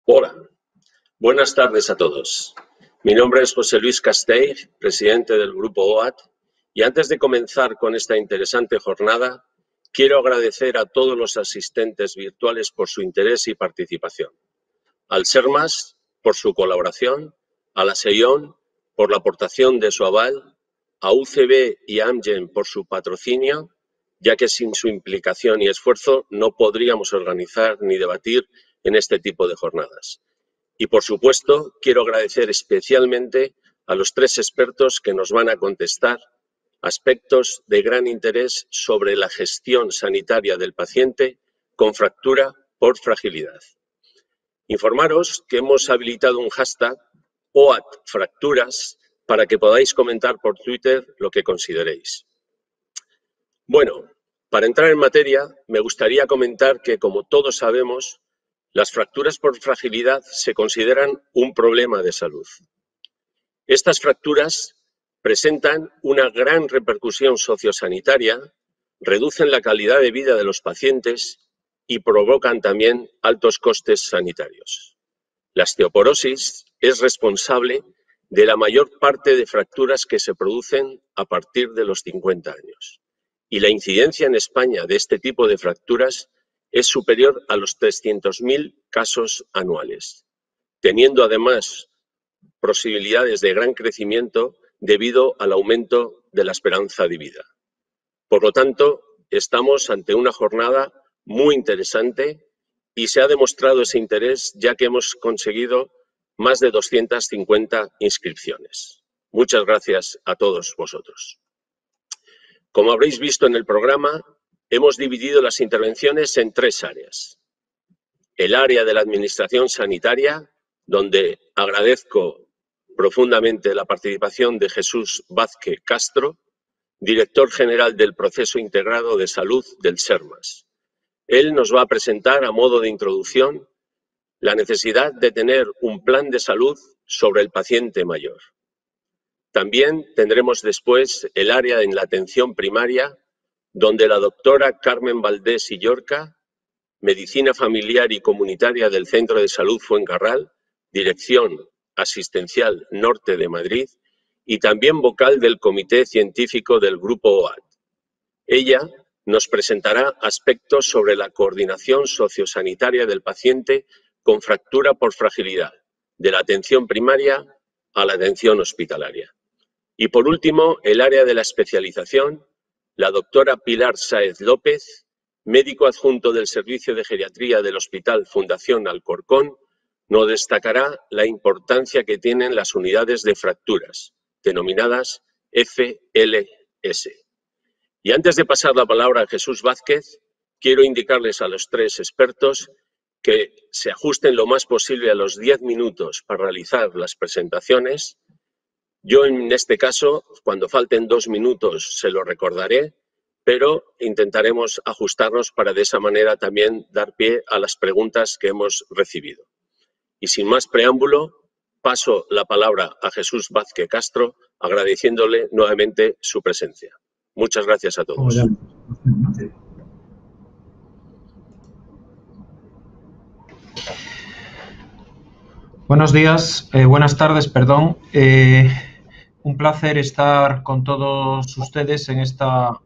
Hola, buenas tardes a todos. Mi nombre es José Luis Castell, presidente del Grupo OAT, y antes de comenzar con esta interesante jornada, quiero agradecer a todos los asistentes virtuales por su interés y participación, al SERMAS por su colaboración, a la SEION por la aportación de su aval, a UCB y a Amgen por su patrocinio, ya que sin su implicación y esfuerzo no podríamos organizar ni debatir en este tipo de jornadas. Y, por supuesto, quiero agradecer especialmente a los tres expertos que nos van a contestar aspectos de gran interés sobre la gestión sanitaria del paciente con fractura por fragilidad. Informaros que hemos habilitado un hashtag OATFracturas para que podáis comentar por Twitter lo que consideréis. Bueno, para entrar en materia, me gustaría comentar que, como todos sabemos, las fracturas por fragilidad se consideran un problema de salud. Estas fracturas presentan una gran repercusión sociosanitaria, reducen la calidad de vida de los pacientes y provocan también altos costes sanitarios. La osteoporosis es responsable de la mayor parte de fracturas que se producen a partir de los 50 años. Y la incidencia en España de este tipo de fracturas es superior a los 300.000 casos anuales, teniendo además posibilidades de gran crecimiento debido al aumento de la esperanza de vida. Por lo tanto, estamos ante una jornada muy interesante y se ha demostrado ese interés ya que hemos conseguido más de 250 inscripciones. Muchas gracias a todos vosotros. Como habréis visto en el programa, hemos dividido las intervenciones en tres áreas. El área de la administración sanitaria, donde agradezco profundamente la participación de Jesús Vázquez Castro, director general del Proceso Integrado de Salud del SERMAS. Él nos va a presentar a modo de introducción la necesidad de tener un plan de salud sobre el paciente mayor. También tendremos después el área en la atención primaria, donde la doctora Carmen Valdés Illorca, Medicina Familiar y Comunitaria del Centro de Salud Fuencarral, Dirección Asistencial Norte de Madrid, y también vocal del Comité Científico del Grupo OAT. Ella nos presentará aspectos sobre la coordinación sociosanitaria del paciente con fractura por fragilidad, de la atención primaria a la atención hospitalaria. Y por último, el área de la especialización, la doctora Pilar Sáez López, médico adjunto del Servicio de Geriatría del Hospital Fundación Alcorcón, nos destacará la importancia que tienen las unidades de fracturas, denominadas FLS. Y antes de pasar la palabra a Jesús Vázquez, quiero indicarles a los tres expertos que se ajusten lo más posible a los 10 minutos para realizar las presentaciones. Yo, en este caso, cuando falten 2 minutos, se lo recordaré, pero intentaremos ajustarnos para de esa manera también dar pie a las preguntas que hemos recibido. Y sin más preámbulo, paso la palabra a Jesús Vázquez Castro, agradeciéndole nuevamente su presencia. Muchas gracias a todos. Buenos días, buenas tardes, perdón. Un placer estar con todos ustedes en esta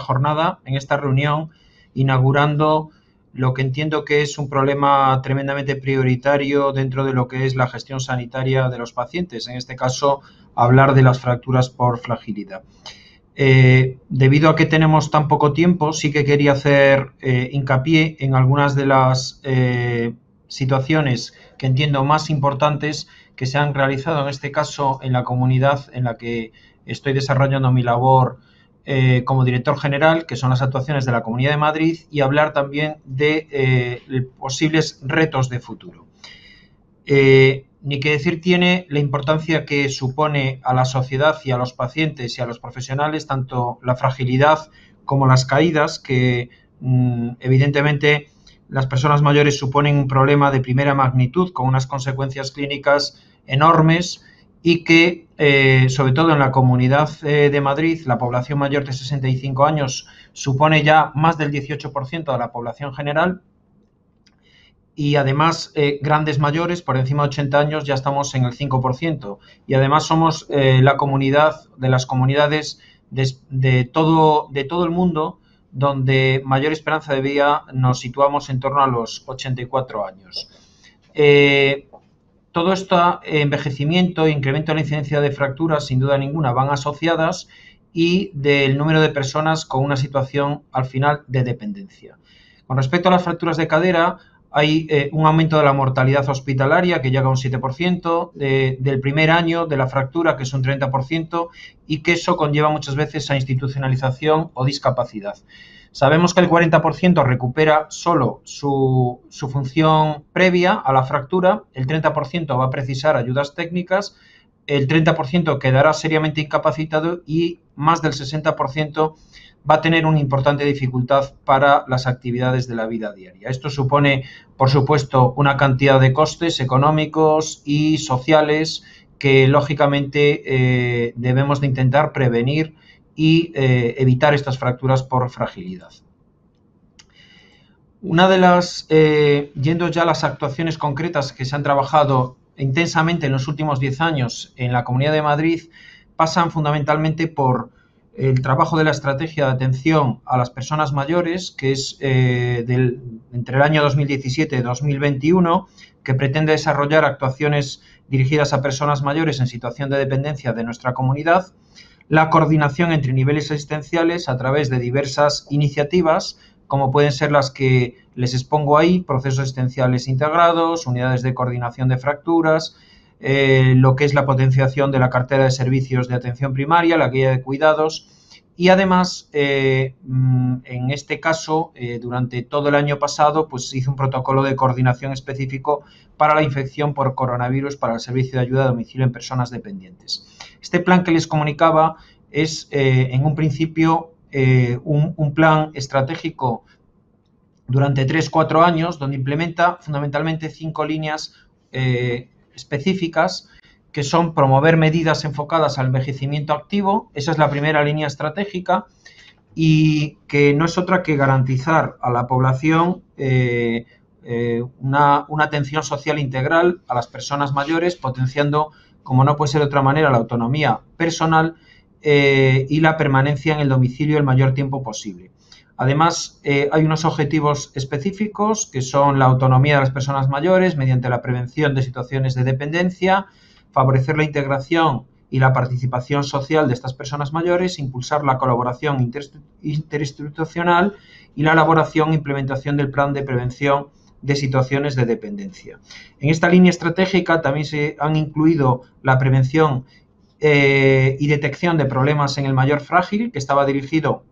jornada, en esta reunión, inaugurando lo que entiendo que es un problema tremendamente prioritario dentro de lo que es la gestión sanitaria de los pacientes. En este caso, hablar de las fracturas por fragilidad. Debido a que tenemos tan poco tiempo, sí que quería hacer hincapié en algunas de las situaciones que entiendo más importantes que se han realizado en este caso en la comunidad en la que estoy desarrollando mi labor como director general, que son las actuaciones de la Comunidad de Madrid, y hablar también de posibles retos de futuro. Ni que decir tiene la importancia que supone a la sociedad y a los pacientes y a los profesionales tanto la fragilidad como las caídas, que evidentemente las personas mayores suponen un problema de primera magnitud con unas consecuencias clínicas enormes y que, sobre todo en la Comunidad de Madrid, la población mayor de 65 años supone ya más del 18% de la población general y además grandes mayores, por encima de 80 años, ya estamos en el 5%. Y además somos la comunidad de las comunidades de todo el mundo donde mayor esperanza de vida nos situamos en torno a los 84 años. Todo este envejecimiento e incremento de la incidencia de fracturas, sin duda ninguna, van asociadas y del número de personas con una situación, al final, de dependencia. Con respecto a las fracturas de cadera, hay un aumento de la mortalidad hospitalaria que llega a un 7%, del primer año de la fractura, que es un 30%, y que eso conlleva muchas veces a institucionalización o discapacidad. Sabemos que el 40% recupera solo su función previa a la fractura, el 30% va a precisar ayudas técnicas, el 30% quedará seriamente incapacitado y más del 60% va a tener una importante dificultad para las actividades de la vida diaria. Esto supone, por supuesto, una cantidad de costes económicos y sociales que, lógicamente, debemos de intentar prevenir y evitar estas fracturas por fragilidad. Una de las, yendo ya a las actuaciones concretas que se han trabajado intensamente en los últimos 10 años en la Comunidad de Madrid, pasan fundamentalmente por el trabajo de la estrategia de atención a las personas mayores, que es entre el año 2017 y 2021, que pretende desarrollar actuaciones dirigidas a personas mayores en situación de dependencia de nuestra comunidad, la coordinación entre niveles asistenciales a través de diversas iniciativas, como pueden ser las que les expongo ahí, procesos asistenciales integrados, unidades de coordinación de fracturas, lo que es la potenciación de la cartera de servicios de atención primaria, la guía de cuidados y además, en este caso, durante todo el año pasado, pues se hizo un protocolo de coordinación específico para la infección por coronavirus para el servicio de ayuda a domicilio en personas dependientes. Este plan que les comunicaba es, en un principio, un plan estratégico durante 3-4 años, donde implementa fundamentalmente 5 líneas específicas, que son promover medidas enfocadas al envejecimiento activo. Esa es la primera línea estratégica y que no es otra que garantizar a la población una atención social integral a las personas mayores, potenciando, como no puede ser de otra manera, la autonomía personal y la permanencia en el domicilio el mayor tiempo posible. Además, hay unos objetivos específicos que son la autonomía de las personas mayores mediante la prevención de situaciones de dependencia, favorecer la integración y la participación social de estas personas mayores, impulsar la colaboración interinstitucional y la elaboración e implementación del plan de prevención de situaciones de dependencia. En esta línea estratégica también se han incluido la prevención y detección de problemas en el mayor frágil, que estaba dirigido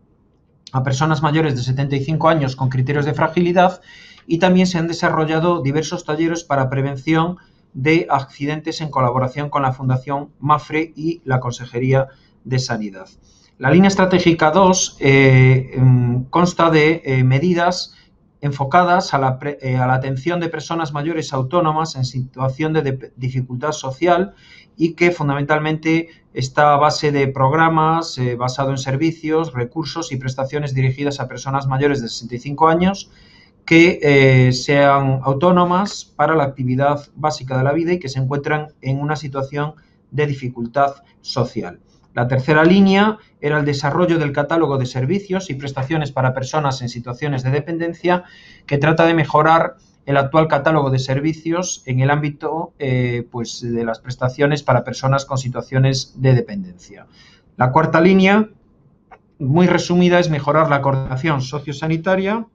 a personas mayores de 75 años con criterios de fragilidad, y también se han desarrollado diversos talleres para prevención de accidentes en colaboración con la Fundación MAFRE y la Consejería de Sanidad. La línea estratégica 2 consta de medidas enfocadas a la atención de personas mayores autónomas en situación de dificultad social y que fundamentalmente está a base de programas basado en servicios, recursos y prestaciones dirigidas a personas mayores de 65 años que sean autónomas para la actividad básica de la vida y que se encuentran en una situación de dificultad social. La tercera línea era el desarrollo del catálogo de servicios y prestaciones para personas en situaciones de dependencia, que trata de mejorar el actual catálogo de servicios en el ámbito pues de las prestaciones para personas con situaciones de dependencia. La cuarta línea, muy resumida, es mejorar la coordinación sociosanitaria,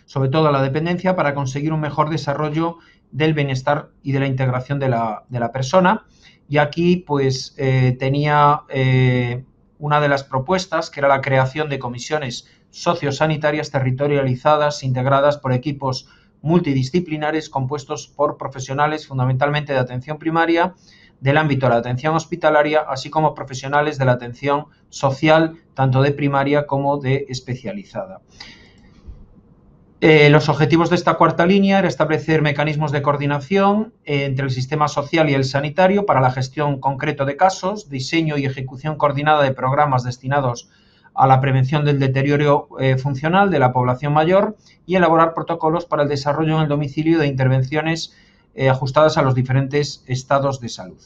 sobre todo la dependencia, para conseguir un mejor desarrollo del bienestar y de la integración de la persona. Y aquí pues tenía una de las propuestas, que era la creación de comisiones sociosanitarias territorializadas, integradas por equipos multidisciplinares compuestos por profesionales fundamentalmente de atención primaria, del ámbito de la atención hospitalaria, así como profesionales de la atención social, tanto de primaria como de especializada. Los objetivos de esta cuarta línea era establecer mecanismos de coordinación entre el sistema social y el sanitario para la gestión concreta de casos, diseño y ejecución coordinada de programas destinados a la prevención del deterioro funcional de la población mayor y elaborar protocolos para el desarrollo en el domicilio de intervenciones ajustadas a los diferentes estados de salud.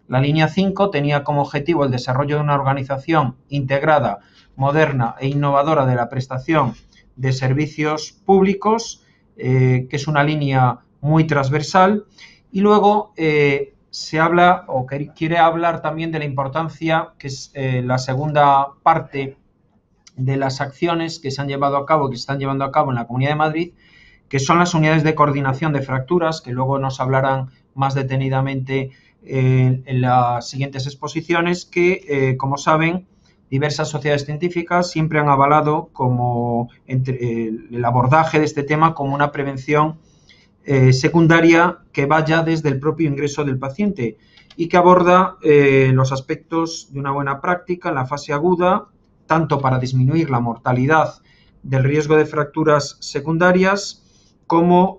La línea 5 tenía como objetivo el desarrollo de una organización integrada, moderna e innovadora de la prestación de servicios públicos, que es una línea muy transversal. Y luego se habla o quiere hablar también de la importancia, que es la segunda parte de las acciones que se han llevado a cabo, que se están llevando a cabo en la Comunidad de Madrid, que son las unidades de coordinación de fracturas, que luego nos hablarán más detenidamente en las siguientes exposiciones, que, como saben, diversas sociedades científicas siempre han avalado como el abordaje de este tema como una prevención secundaria que vaya desde el propio ingreso del paciente y que aborda los aspectos de una buena práctica en la fase aguda, tanto para disminuir la mortalidad del riesgo de fracturas secundarias como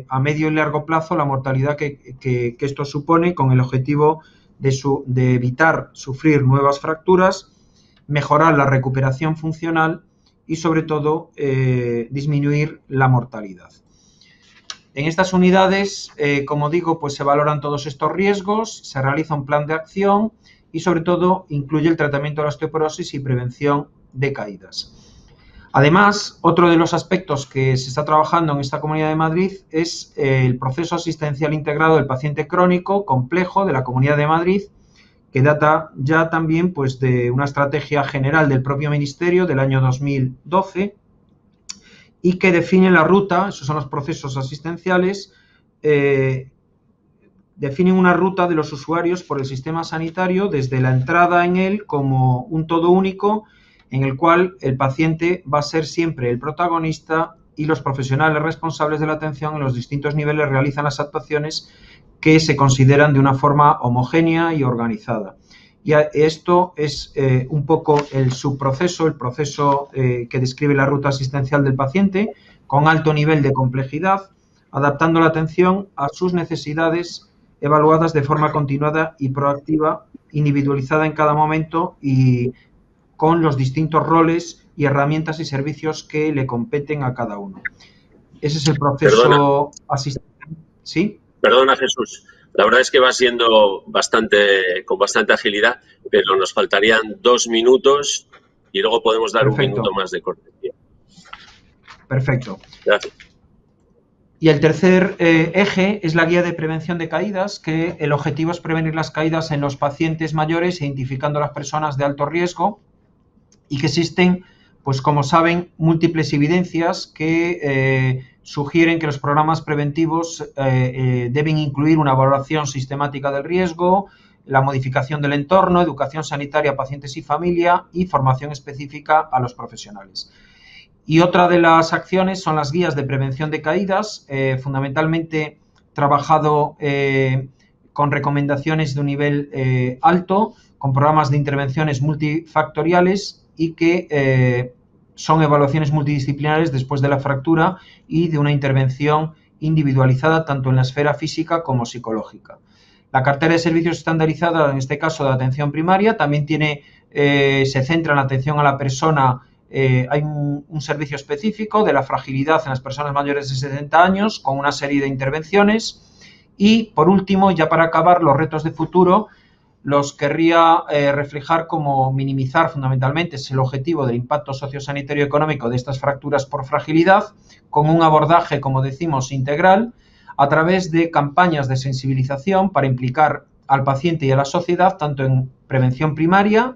a medio y largo plazo la mortalidad que esto supone, con el objetivo de evitar sufrir nuevas fracturas, mejorar la recuperación funcional y, sobre todo, disminuir la mortalidad. En estas unidades, como digo, pues se valoran todos estos riesgos, se realiza un plan de acción y, sobre todo, incluye el tratamiento de la osteoporosis y prevención de caídas. Además, otro de los aspectos que se está trabajando en esta Comunidad de Madrid es el proceso asistencial integrado del paciente crónico complejo de la Comunidad de Madrid, que data ya también pues, de una estrategia general del propio Ministerio del año 2012 y que define la ruta, esos son los procesos asistenciales, definen una ruta de los usuarios por el sistema sanitario desde la entrada en él como un todo único en el cual el paciente va a ser siempre el protagonista y los profesionales responsables de la atención en los distintos niveles realizan las actuaciones que se consideran de una forma homogénea y organizada. Y esto es un poco el subproceso, el proceso que describe la ruta asistencial del paciente, con alto nivel de complejidad, adaptando la atención a sus necesidades evaluadas de forma continuada y proactiva, individualizada en cada momento y con los distintos roles y herramientas y servicios que le competen a cada uno. Ese es el proceso asistencial. ¿Sí? Perdona, Jesús. La verdad es que va siendo con bastante agilidad, pero nos faltarían 2 minutos y luego podemos dar un minuto más de cortesía. Perfecto. Gracias. Y el tercer eje es la guía de prevención de caídas, que el objetivo es prevenir las caídas en los pacientes mayores, identificando a las personas de alto riesgo y que existen, pues como saben, múltiples evidencias que sugieren que los programas preventivos deben incluir una valoración sistemática del riesgo, la modificación del entorno, educación sanitaria a pacientes y familia y formación específica a los profesionales. Y otra de las acciones son las guías de prevención de caídas, fundamentalmente trabajado con recomendaciones de un nivel alto, con programas de intervenciones multifactoriales y que son evaluaciones multidisciplinares después de la fractura y de una intervención individualizada tanto en la esfera física como psicológica. La cartera de servicios estandarizada, en este caso de atención primaria, también se centra en la atención a la persona. Hay un servicio específico de la fragilidad en las personas mayores de 70 años con una serie de intervenciones. Y, por último, ya para acabar, los retos de futuro los querría reflejar como minimizar fundamentalmente, es el objetivo del impacto sociosanitario y económico de estas fracturas por fragilidad, con un abordaje, como decimos, integral, a través de campañas de sensibilización para implicar al paciente y a la sociedad, tanto en prevención primaria,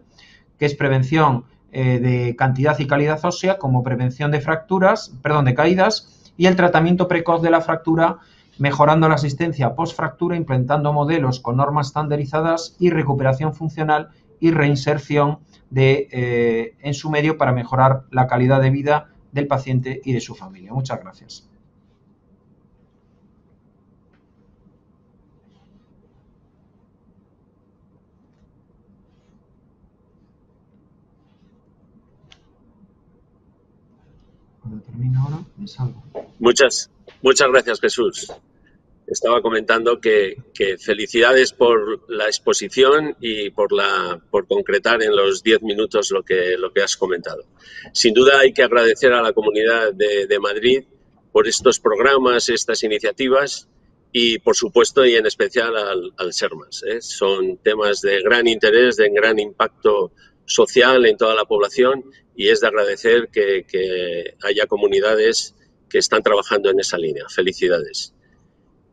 que es prevención de cantidad y calidad ósea, como prevención de de caídas, y el tratamiento precoz de la fractura, mejorando la asistencia post-fractura, implementando modelos con normas estandarizadas y recuperación funcional y reinserción en su medio para mejorar la calidad de vida del paciente y de su familia. Muchas gracias. Cuando termine ahora, me salgo. Muchas gracias, Jesús. estaba comentando que felicidades por la exposición y por concretar en los 10 minutos lo que has comentado. Sin duda hay que agradecer a la Comunidad de Madrid por estos programas, estas iniciativas y, por supuesto, y en especial al SERMAS. Son temas de gran interés, de gran impacto social en toda la población y es de agradecer que haya comunidades que están trabajando en esa línea. Felicidades.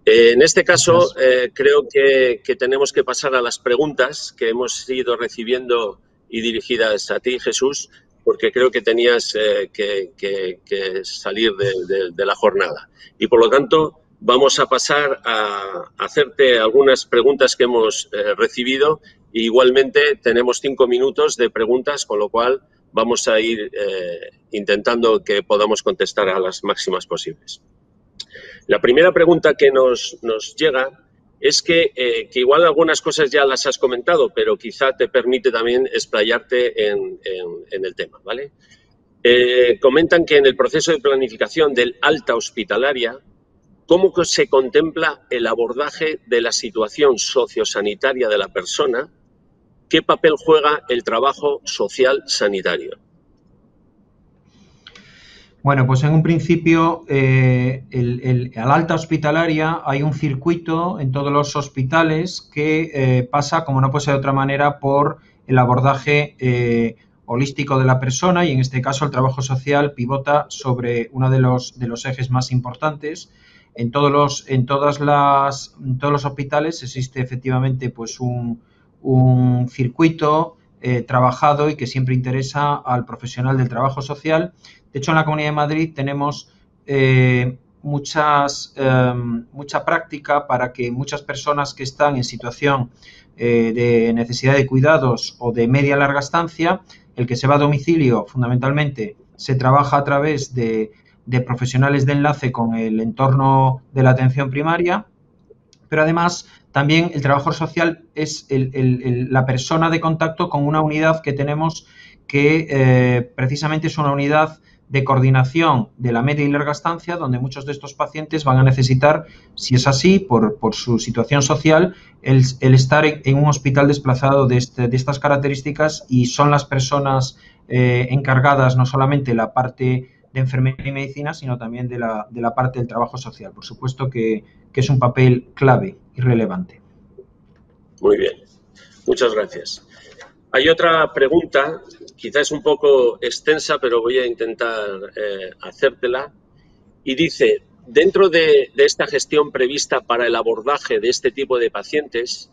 En este caso, creo que tenemos que pasar a las preguntas que hemos ido recibiendo y dirigidas a ti, Jesús, porque creo que tenías que salir de la jornada. Y, por lo tanto, vamos a pasar a hacerte algunas preguntas que hemos recibido. E igualmente, tenemos 5 minutos de preguntas, con lo cual vamos a ir intentando que podamos contestar a las máximas posibles. La primera pregunta que nos llega es que igual algunas cosas ya las has comentado, pero quizá te permite también explayarte en el tema, ¿vale? Comentan que en el proceso de planificación del alta hospitalaria, ¿cómo se contempla el abordaje de la situación sociosanitaria de la persona? ¿Qué papel juega el trabajo social sanitario? Bueno, pues en un principio, al alta hospitalaria hay un circuito en todos los hospitales que pasa, como no puede ser de otra manera, por el abordaje holístico de la persona y, en este caso, el trabajo social pivota sobre uno de los ejes más importantes. En todos los hospitales existe efectivamente pues un circuito trabajado y que siempre interesa al profesional del trabajo social. De hecho, en la Comunidad de Madrid tenemos mucha práctica para que muchas personas que están en situación de necesidad de cuidados o de media larga estancia, el que se va a domicilio fundamentalmente se trabaja a través de profesionales de enlace con el entorno de la atención primaria, pero además también el trabajador social es la persona de contacto con una unidad que tenemos que precisamente es una unidad de coordinación de la media y larga estancia, donde muchos de estos pacientes van a necesitar, si es así, por su situación social, el estar en un hospital desplazado de estas características, y son las personas encargadas no solamente de la parte de enfermería y medicina, sino también de la parte del trabajo social. Por supuesto que es un papel clave y relevante. Muy bien, muchas gracias. Hay otra pregunta, quizás un poco extensa, pero voy a intentar hacértela. Y dice, dentro de esta gestión prevista para el abordaje de este tipo de pacientes,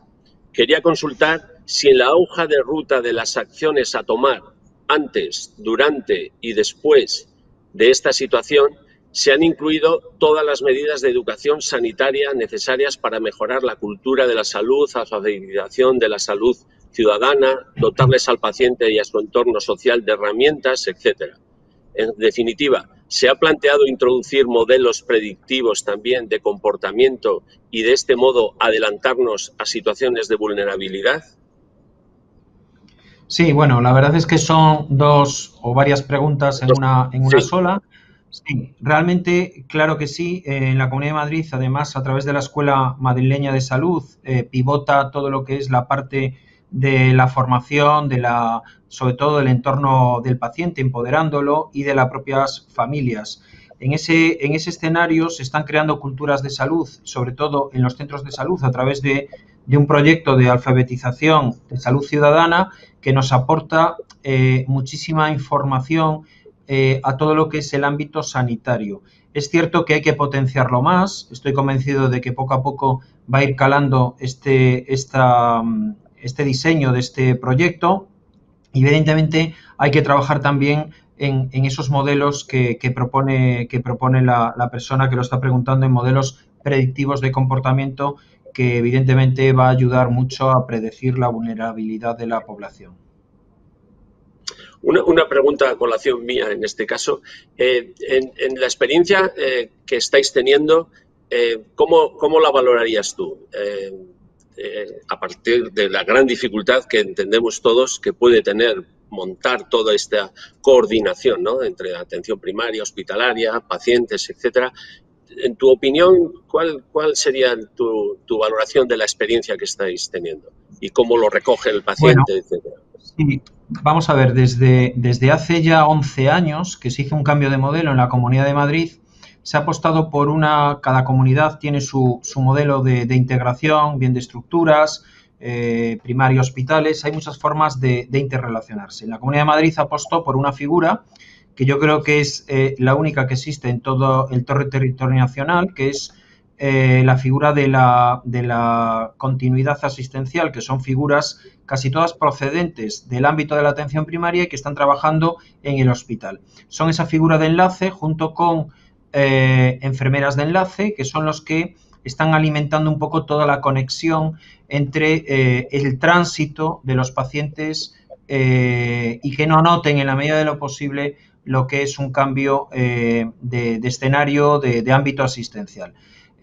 quería consultar si en la hoja de ruta de las acciones a tomar antes, durante y después de esta situación se han incluido todas las medidas de educación sanitaria necesarias para mejorar la cultura de la salud, la facilitación de la salud ciudadana, dotarles al paciente y a su entorno social de herramientas, etcétera. En definitiva, ¿se ha planteado introducir modelos predictivos también de comportamiento y de este modo adelantarnos a situaciones de vulnerabilidad? Sí, bueno, la verdad es que son dos o varias preguntas en una Sí. sola. Sí, realmente, claro que sí. En la Comunidad de Madrid, además, a través de la Escuela Madrileña de Salud, pivota todo lo que es la parte de la formación, sobre todo del entorno del paciente, empoderándolo, y de las propias familias. En ese escenario se están creando culturas de salud, sobre todo en los centros de salud, a través de un proyecto de alfabetización de salud ciudadana que nos aporta muchísima información a todo lo que es el ámbito sanitario. Es cierto que hay que potenciarlo más. Estoy convencido de que poco a poco va a ir calando este diseño de este proyecto. Evidentemente, hay que trabajar también en esos modelos que propone la persona que lo está preguntando, en modelos predictivos de comportamiento, que evidentemente va a ayudar mucho a predecir la vulnerabilidad de la población. Una pregunta a colación mía en este caso. En la experiencia que estáis teniendo, ¿cómo la valorarías tú? A partir de la gran dificultad que entendemos todos que puede tener montar toda esta coordinación, ¿no?, entre atención primaria, hospitalaria, pacientes, etcétera. en tu opinión, ¿cuál sería tu valoración de la experiencia que estáis teniendo? ¿Y cómo lo recoge el paciente, Bueno, etcétera? sí, vamos a ver, desde hace ya 11 años que se hizo un cambio de modelo en la Comunidad de Madrid, se ha apostado por cada comunidad tiene su modelo de integración, bien de estructuras, primaria, hospitales, hay muchas formas de interrelacionarse. En la Comunidad de Madrid apostó por una figura que yo creo que es la única que existe en todo el territorio nacional, que es la figura de la continuidad asistencial, que son figuras casi todas procedentes del ámbito de la atención primaria y que están trabajando en el hospital. Son esa figura de enlace junto con enfermeras de enlace, que son los que están alimentando un poco toda la conexión entre el tránsito de los pacientes y que no noten en la medida de lo posible lo que es un cambio de escenario, de ámbito asistencial.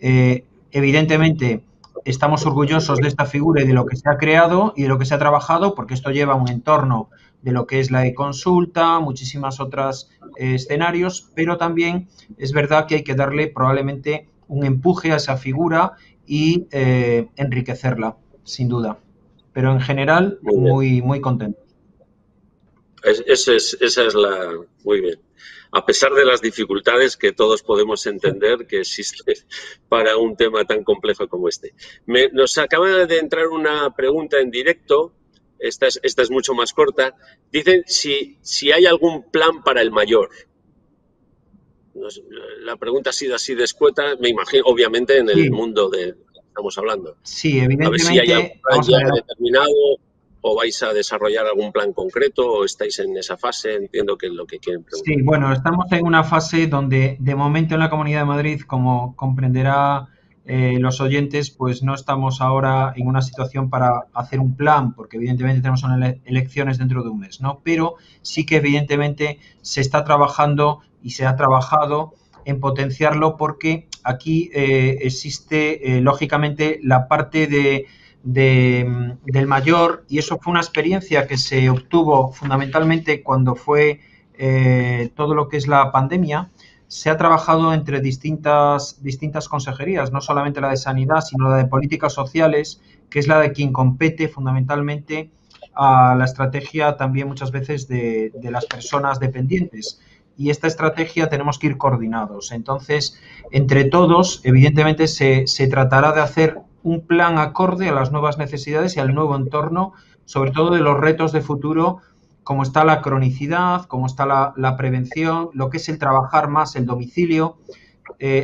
Evidentemente, estamos orgullosos de esta figura y de lo que se ha creado y de lo que se ha trabajado, porque esto lleva un entorno de lo que es la e-consulta, muchísimas otras escenarios, pero también es verdad que hay que darle probablemente un empuje a esa figura y enriquecerla, sin duda. Pero en general, muy contento. Esa es la... Muy bien. A pesar de las dificultades que todos podemos entender que existen para un tema tan complejo como este. Nos acaba de entrar una pregunta en directo, esta es mucho más corta. Dicen si hay algún plan para el mayor. La pregunta ha sido así de escueta, me imagino, obviamente, en el mundo de que estamos hablando. Sí, evidentemente. A ver si hay algún plan ya determinado, o vais a desarrollar algún plan concreto, o estáis en esa fase, entiendo que es lo que quieren preguntar. Sí, bueno, estamos en una fase donde, de momento, en la Comunidad de Madrid, como comprenderá los oyentes, pues no estamos ahora en una situación para hacer un plan, porque evidentemente tenemos unas elecciones dentro de un mes, ¿no? Pero sí que evidentemente se está trabajando y se ha trabajado en potenciarlo, porque aquí existe, lógicamente, la parte del mayor, y eso fue una experiencia que se obtuvo fundamentalmente cuando fue todo lo que es la pandemia. Se ha trabajado entre distintas consejerías, no solamente la de Sanidad, sino la de Políticas Sociales, que es la de quien compete fundamentalmente a la estrategia también muchas veces de las personas dependientes. Y esta estrategia tenemos que ir coordinados. Entonces, entre todos, evidentemente, se tratará de hacer un plan acorde a las nuevas necesidades y al nuevo entorno, sobre todo de los retos de futuro, como está la cronicidad, como está la prevención, lo que es el trabajar más el domicilio.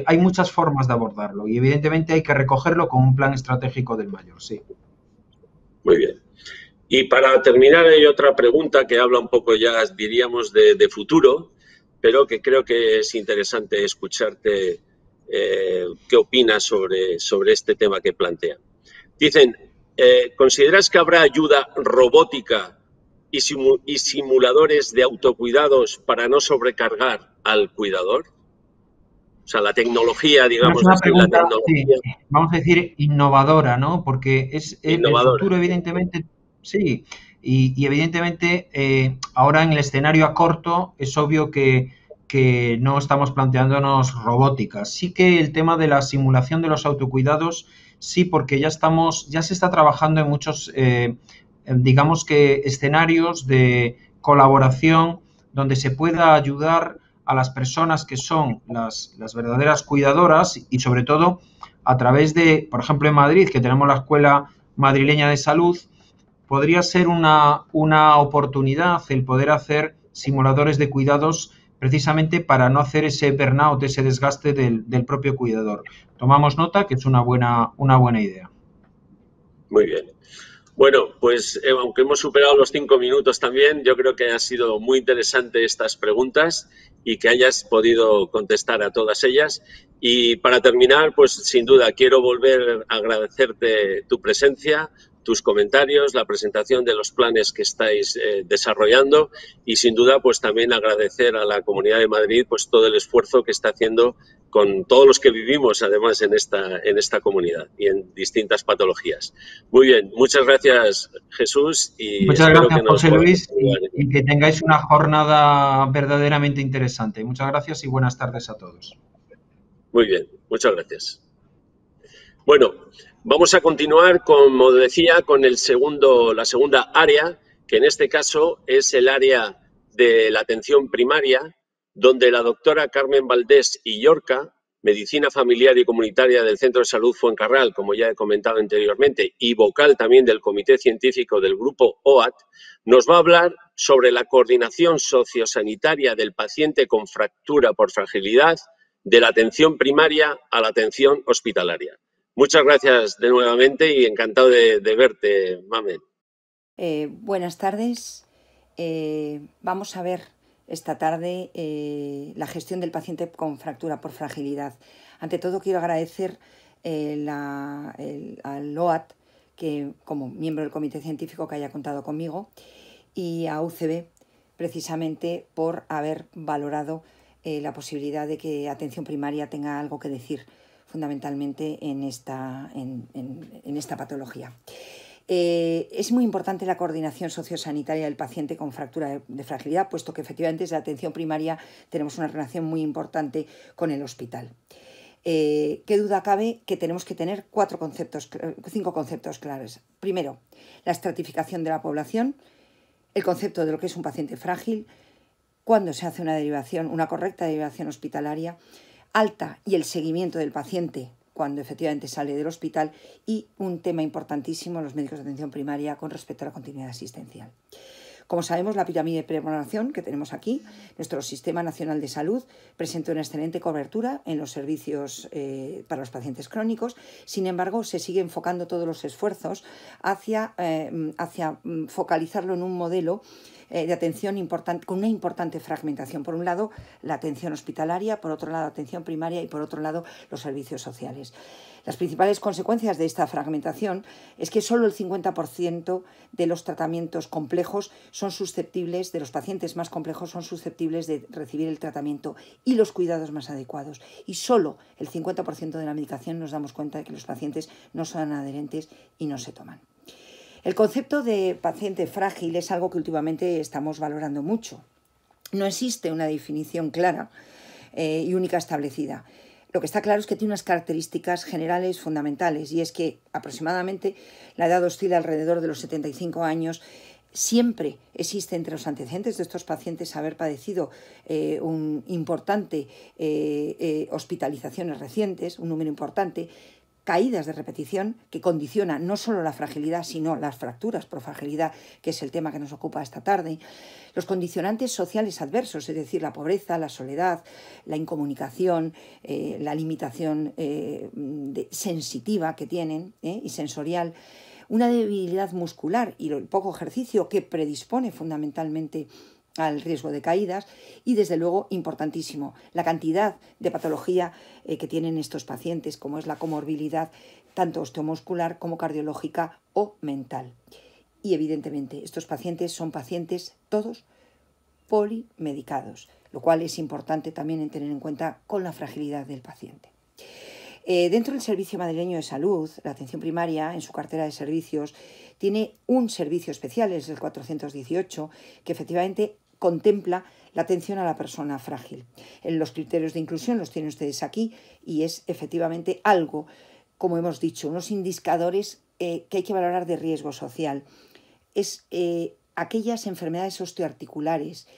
Hay muchas formas de abordarlo y evidentemente hay que recogerlo con un plan estratégico del mayor, sí. Muy bien. Y para terminar hay otra pregunta que habla un poco ya, diríamos, de futuro, pero que creo que es interesante escucharte qué opinas sobre este tema que plantea. Dicen, ¿consideras que habrá ayuda robótica y simuladores de autocuidados para no sobrecargar al cuidador? O sea, la tecnología, digamos, bueno, es una pregunta, sí, vamos a decir, innovadora, ¿no? Porque es el futuro, evidentemente, sí, y evidentemente ahora en el escenario a corto es obvio que no estamos planteándonos robótica. Sí que el tema de la simulación de los autocuidados, sí, porque ya se está trabajando en muchos, digamos que escenarios de colaboración donde se pueda ayudar a las personas que son las verdaderas cuidadoras y sobre todo a través de, por ejemplo, en Madrid, que tenemos la Escuela Madrileña de Salud, podría ser una oportunidad el poder hacer simuladores de cuidados precisamente para no hacer ese burnout, ese desgaste del propio cuidador. Tomamos nota que es una buena idea. Muy bien. Bueno, pues aunque hemos superado los 5 minutos también, yo creo que ha sido muy interesante estas preguntas y que hayas podido contestar a todas ellas. Y para terminar, pues sin duda quiero volver a agradecerte tu presencia, tus comentarios, la presentación de los planes que estáis desarrollando y sin duda pues también agradecer a la Comunidad de Madrid pues todo el esfuerzo que está haciendo con todos los que vivimos además en esta comunidad y en distintas patologías. Muy bien, muchas gracias Jesús y muchas gracias José Luis y que tengáis una jornada verdaderamente interesante. Muchas gracias y buenas tardes a todos. Muy bien. Muchas gracias. Bueno, vamos a continuar, como decía, con la segunda área, que en este caso es el área de la atención primaria, donde la doctora Carmen Valdés Illorca, medicina familiar y comunitaria del Centro de Salud Fuencarral, como ya he comentado anteriormente, y vocal también del Comité Científico del Grupo OAT, nos va a hablar sobre la coordinación sociosanitaria del paciente con fractura por fragilidad, de la atención primaria a la atención hospitalaria. Muchas gracias de nuevamente y encantado de verte, Mamen. Buenas tardes. Vamos a ver esta tarde la gestión del paciente con fractura por fragilidad. Ante todo, quiero agradecer al OAT, que como miembro del comité científico, que haya contado conmigo, y a UCB, precisamente por haber valorado la posibilidad de que atención primaria tenga algo que decir fundamentalmente en esta patología. Es muy importante la coordinación sociosanitaria del paciente con fractura de fragilidad, puesto que efectivamente desde la atención primaria tenemos una relación muy importante con el hospital. Qué duda cabe que tenemos que tener 5 conceptos claros. Primero, la estratificación de la población, el concepto de lo que es un paciente frágil, cuándo se hace una correcta derivación hospitalaria, alta y el seguimiento del paciente cuando efectivamente sale del hospital, y un tema importantísimo, los médicos de atención primaria con respecto a la continuidad asistencial. Como sabemos, la pirámide de preparación que tenemos aquí, nuestro Sistema Nacional de Salud presenta una excelente cobertura en los servicios para los pacientes crónicos. Sin embargo, se sigue enfocando todos los esfuerzos hacia focalizarlo en un modelo de atención con una importante fragmentación. Por un lado, la atención hospitalaria, por otro lado, la atención primaria y por otro lado, los servicios sociales. Las principales consecuencias de esta fragmentación es que solo el 50% de los tratamientos complejos son susceptibles, de los pacientes más complejos son susceptibles de recibir el tratamiento y los cuidados más adecuados. Y solo el 50% de la medicación nos damos cuenta de que los pacientes no son adherentes y no se toman. El concepto de paciente frágil es algo que últimamente estamos valorando mucho. No existe una definición clara y única establecida. Lo que está claro es que tiene unas características generales fundamentales, y es que aproximadamente la edad oscila alrededor de los 75 años. Siempre existe entre los antecedentes de estos pacientes haber padecido un importante hospitalizaciones recientes, un número importante, caídas de repetición que condicionan no solo la fragilidad, sino las fracturas por fragilidad, que es el tema que nos ocupa esta tarde, los condicionantes sociales adversos, es decir, la pobreza, la soledad, la incomunicación, la limitación sensitiva que tienen y sensorial, una debilidad muscular y el poco ejercicio que predispone fundamentalmente al riesgo de caídas, y desde luego, importantísimo, la cantidad de patología que tienen estos pacientes, como es la comorbilidad tanto osteomuscular como cardiológica o mental. Y evidentemente estos pacientes son pacientes todos polimedicados, lo cual es importante también tener en cuenta con la fragilidad del paciente. Dentro del Servicio Madrileño de Salud, la atención primaria, en su cartera de servicios, tiene un servicio especial, es el 418, que efectivamente contempla la atención a la persona frágil. Los criterios de inclusión los tienen ustedes aquí, y es efectivamente algo, como hemos dicho, unos indicadores que hay que valorar de riesgo social. Es aquellas enfermedades osteoarticulares,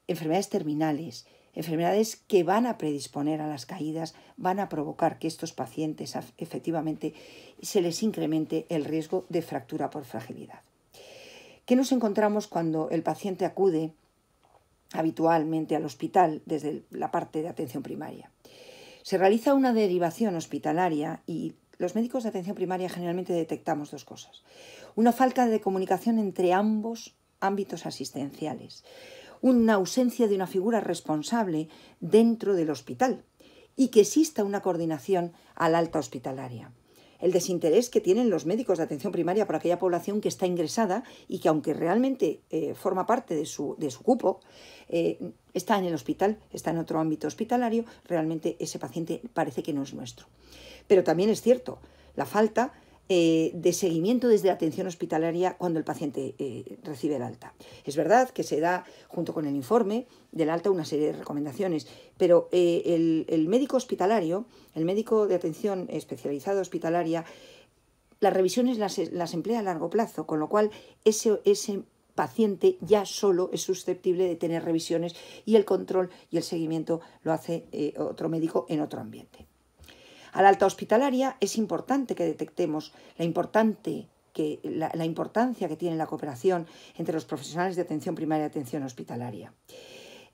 enfermedades terminales, enfermedades que van a predisponer a las caídas, van a provocar que estos pacientes efectivamente se les incremente el riesgo de fractura por fragilidad. ¿Qué nos encontramos cuando el paciente acude habitualmente al hospital desde la parte de atención primaria? Se realiza una derivación hospitalaria y los médicos de atención primaria generalmente detectamos dos cosas. Una falta de comunicación entre ambos ámbitos asistenciales, una ausencia de una figura responsable dentro del hospital y que exista una coordinación al alta hospitalaria. El desinterés que tienen los médicos de atención primaria por aquella población que está ingresada y que, aunque realmente forma parte de su cupo, está en el hospital, está en otro ámbito hospitalario, realmente ese paciente parece que no es nuestro. Pero también es cierto la falta de seguimiento desde la atención hospitalaria cuando el paciente recibe el alta. Es verdad que se da, junto con el informe del alta, una serie de recomendaciones, pero el médico hospitalario, el médico de atención especializada hospitalaria, las revisiones las emplea a largo plazo, con lo cual ese paciente ya solo es susceptible de tener revisiones y el control y el seguimiento lo hace otro médico en otro ambiente. A la alta hospitalaria es importante que detectemos la importancia que tiene la cooperación entre los profesionales de atención primaria y atención hospitalaria.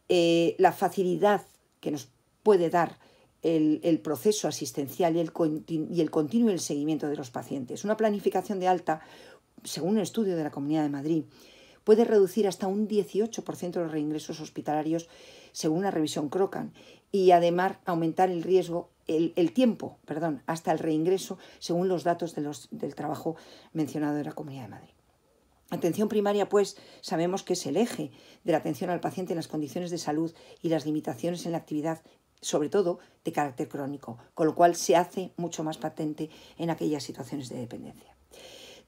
La facilidad que nos puede dar el proceso asistencial y el continuo y el seguimiento de los pacientes. Una planificación de alta, según un estudio de la Comunidad de Madrid, puede reducir hasta un 18% los reingresos hospitalarios según la revisión Crochan y además aumentar el riesgo, el tiempo hasta el reingreso según los datos del trabajo mencionado de la Comunidad de Madrid. Atención primaria, pues, sabemos que es el eje de la atención al paciente en las condiciones de salud y las limitaciones en la actividad, sobre todo de carácter crónico, con lo cual se hace mucho más patente en aquellas situaciones de dependencia.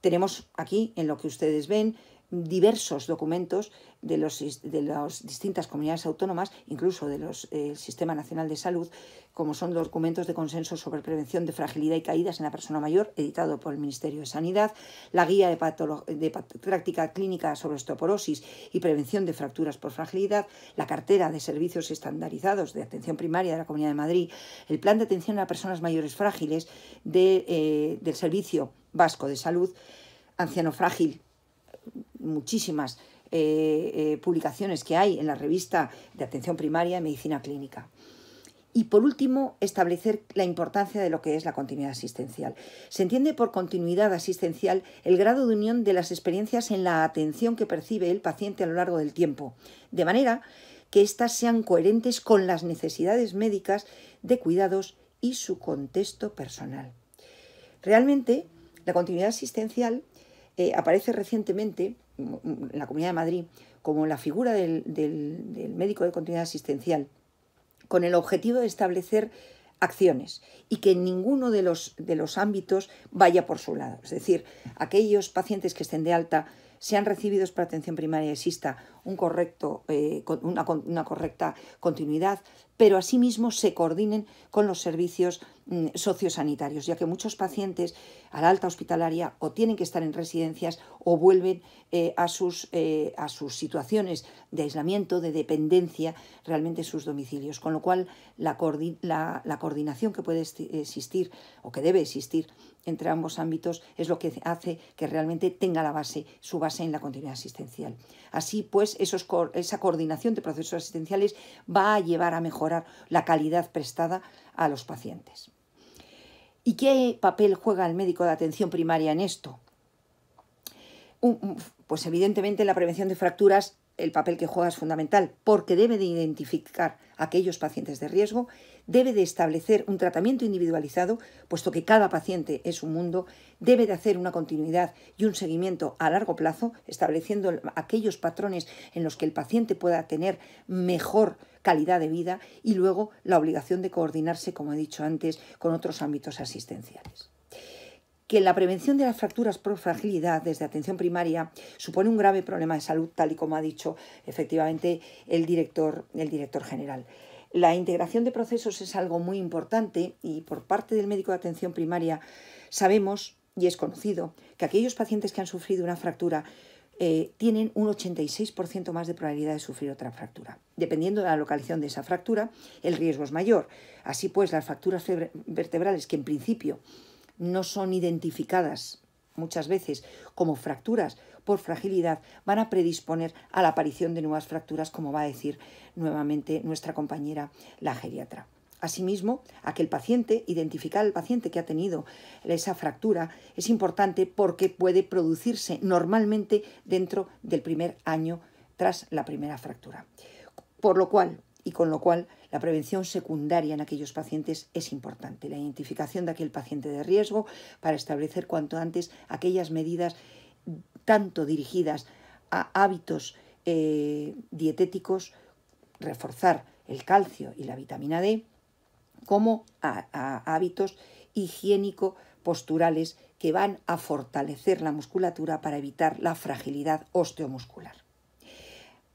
Tenemos aquí, en lo que ustedes ven, diversos documentos de las distintas comunidades autónomas, incluso del Sistema Nacional de Salud, como son los documentos de consenso sobre prevención de fragilidad y caídas en la persona mayor, editado por el Ministerio de Sanidad, la guía de práctica clínica sobre osteoporosis y prevención de fracturas por fragilidad, la cartera de servicios estandarizados de atención primaria de la Comunidad de Madrid, el plan de atención a personas mayores frágiles del Servicio Vasco de Salud, Anciano Frágil, muchísimas publicaciones que hay en la revista de atención primaria y medicina clínica. Y por último, establecer la importancia de lo que es la continuidad asistencial. Se entiende por continuidad asistencial el grado de unión de las experiencias en la atención que percibe el paciente a lo largo del tiempo, de manera que éstas sean coherentes con las necesidades médicas de cuidados y su contexto personal. Realmente, la continuidad asistencial aparece recientemente en la Comunidad de Madrid como la figura del médico de continuidad asistencial, con el objetivo de establecer acciones y que ninguno de los ámbitos vaya por su lado. Es decir, aquellos pacientes que estén de alta sean recibidos por atención primaria y exista una correcta continuidad, pero asimismo se coordinen con los servicios sociosanitarios, ya que muchos pacientes a la alta hospitalaria o tienen que estar en residencias o vuelven a sus situaciones de aislamiento, de dependencia, realmente en sus domicilios, con lo cual la coordinación que puede existir o que debe existir entre ambos ámbitos es lo que hace que realmente tenga su base en la continuidad asistencial. Así pues, esa coordinación de procesos asistenciales va a llevar a mejorar la calidad prestada a los pacientes. ¿Y qué papel juega el médico de atención primaria en esto? Pues evidentemente en la prevención de fracturas el papel que juega es fundamental, porque debe de identificar a aquellos pacientes de riesgo, debe de establecer un tratamiento individualizado, puesto que cada paciente es un mundo, debe de hacer una continuidad y un seguimiento a largo plazo, estableciendo aquellos patrones en los que el paciente pueda tener mejor calidad de vida y luego la obligación de coordinarse, como he dicho antes, con otros ámbitos asistenciales. Que la prevención de las fracturas por fragilidad desde atención primaria supone un grave problema de salud, tal y como ha dicho efectivamente el director general. La integración de procesos es algo muy importante y por parte del médico de atención primaria sabemos, y es conocido, que aquellos pacientes que han sufrido una fractura tienen un 86% más de probabilidad de sufrir otra fractura. Dependiendo de la localización de esa fractura, el riesgo es mayor. Así pues, las fracturas vertebrales que en principio no son identificadas muchas veces como fracturas por fragilidad, van a predisponer a la aparición de nuevas fracturas, como va a decir nuevamente nuestra compañera, la geriatra. Asimismo, identificar al paciente que ha tenido esa fractura es importante porque puede producirse normalmente dentro del primer año tras la primera fractura. Con lo cual, la prevención secundaria en aquellos pacientes es importante. La identificación de aquel paciente de riesgo para establecer cuanto antes aquellas medidas tanto dirigidas a hábitos dietéticos, reforzar el calcio y la vitamina D, como a hábitos higiénico posturales que van a fortalecer la musculatura para evitar la fragilidad osteomuscular.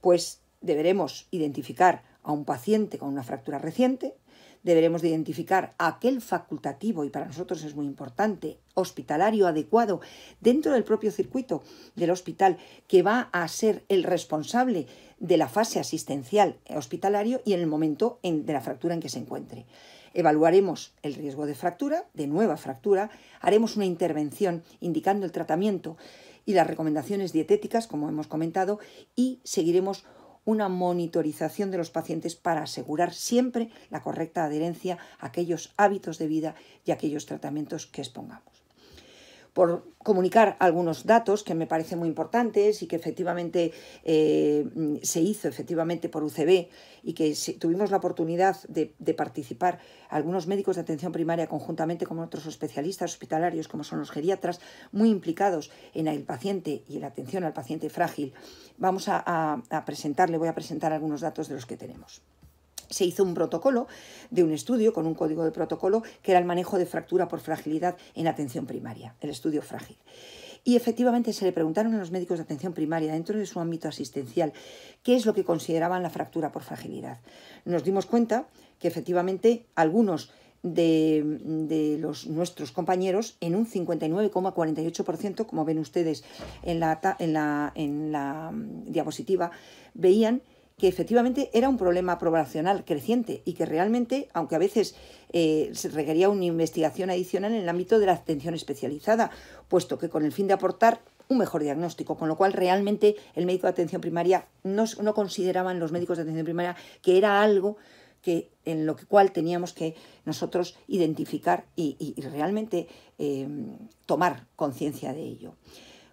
Pues deberemos identificar a un paciente con una fractura reciente, deberemos de identificar a aquel facultativo, y para nosotros es muy importante, hospitalario adecuado dentro del propio circuito del hospital, que va a ser el responsable de la fase asistencial hospitalario y en el momento de la fractura en que se encuentre. Evaluaremos el riesgo de fractura, de nueva fractura, haremos una intervención indicando el tratamiento y las recomendaciones dietéticas, como hemos comentado, y seguiremos una monitorización de los pacientes para asegurar siempre la correcta adherencia a aquellos hábitos de vida y a aquellos tratamientos que expongamos. Por comunicar algunos datos que me parecen muy importantes y que efectivamente se hizo por UCB y que tuvimos la oportunidad de participar algunos médicos de atención primaria conjuntamente con otros especialistas hospitalarios como son los geriatras, muy implicados en el paciente y en la atención al paciente frágil. Voy a presentar algunos datos de los que tenemos. Se hizo un protocolo de un estudio con un código de protocolo que era el manejo de fractura por fragilidad en atención primaria, el estudio frágil. Y efectivamente se le preguntaron a los médicos de atención primaria dentro de su ámbito asistencial qué es lo que consideraban la fractura por fragilidad. Nos dimos cuenta que efectivamente algunos de nuestros compañeros en un 59,48%, como ven ustedes en la diapositiva, veían que efectivamente era un problema poblacional creciente y que realmente, aunque a veces se requería una investigación adicional en el ámbito de la atención especializada, puesto que con el fin de aportar un mejor diagnóstico, con lo cual realmente el médico de atención primaria no consideraban los médicos de atención primaria que era algo en lo cual teníamos que nosotros identificar y realmente tomar conciencia de ello.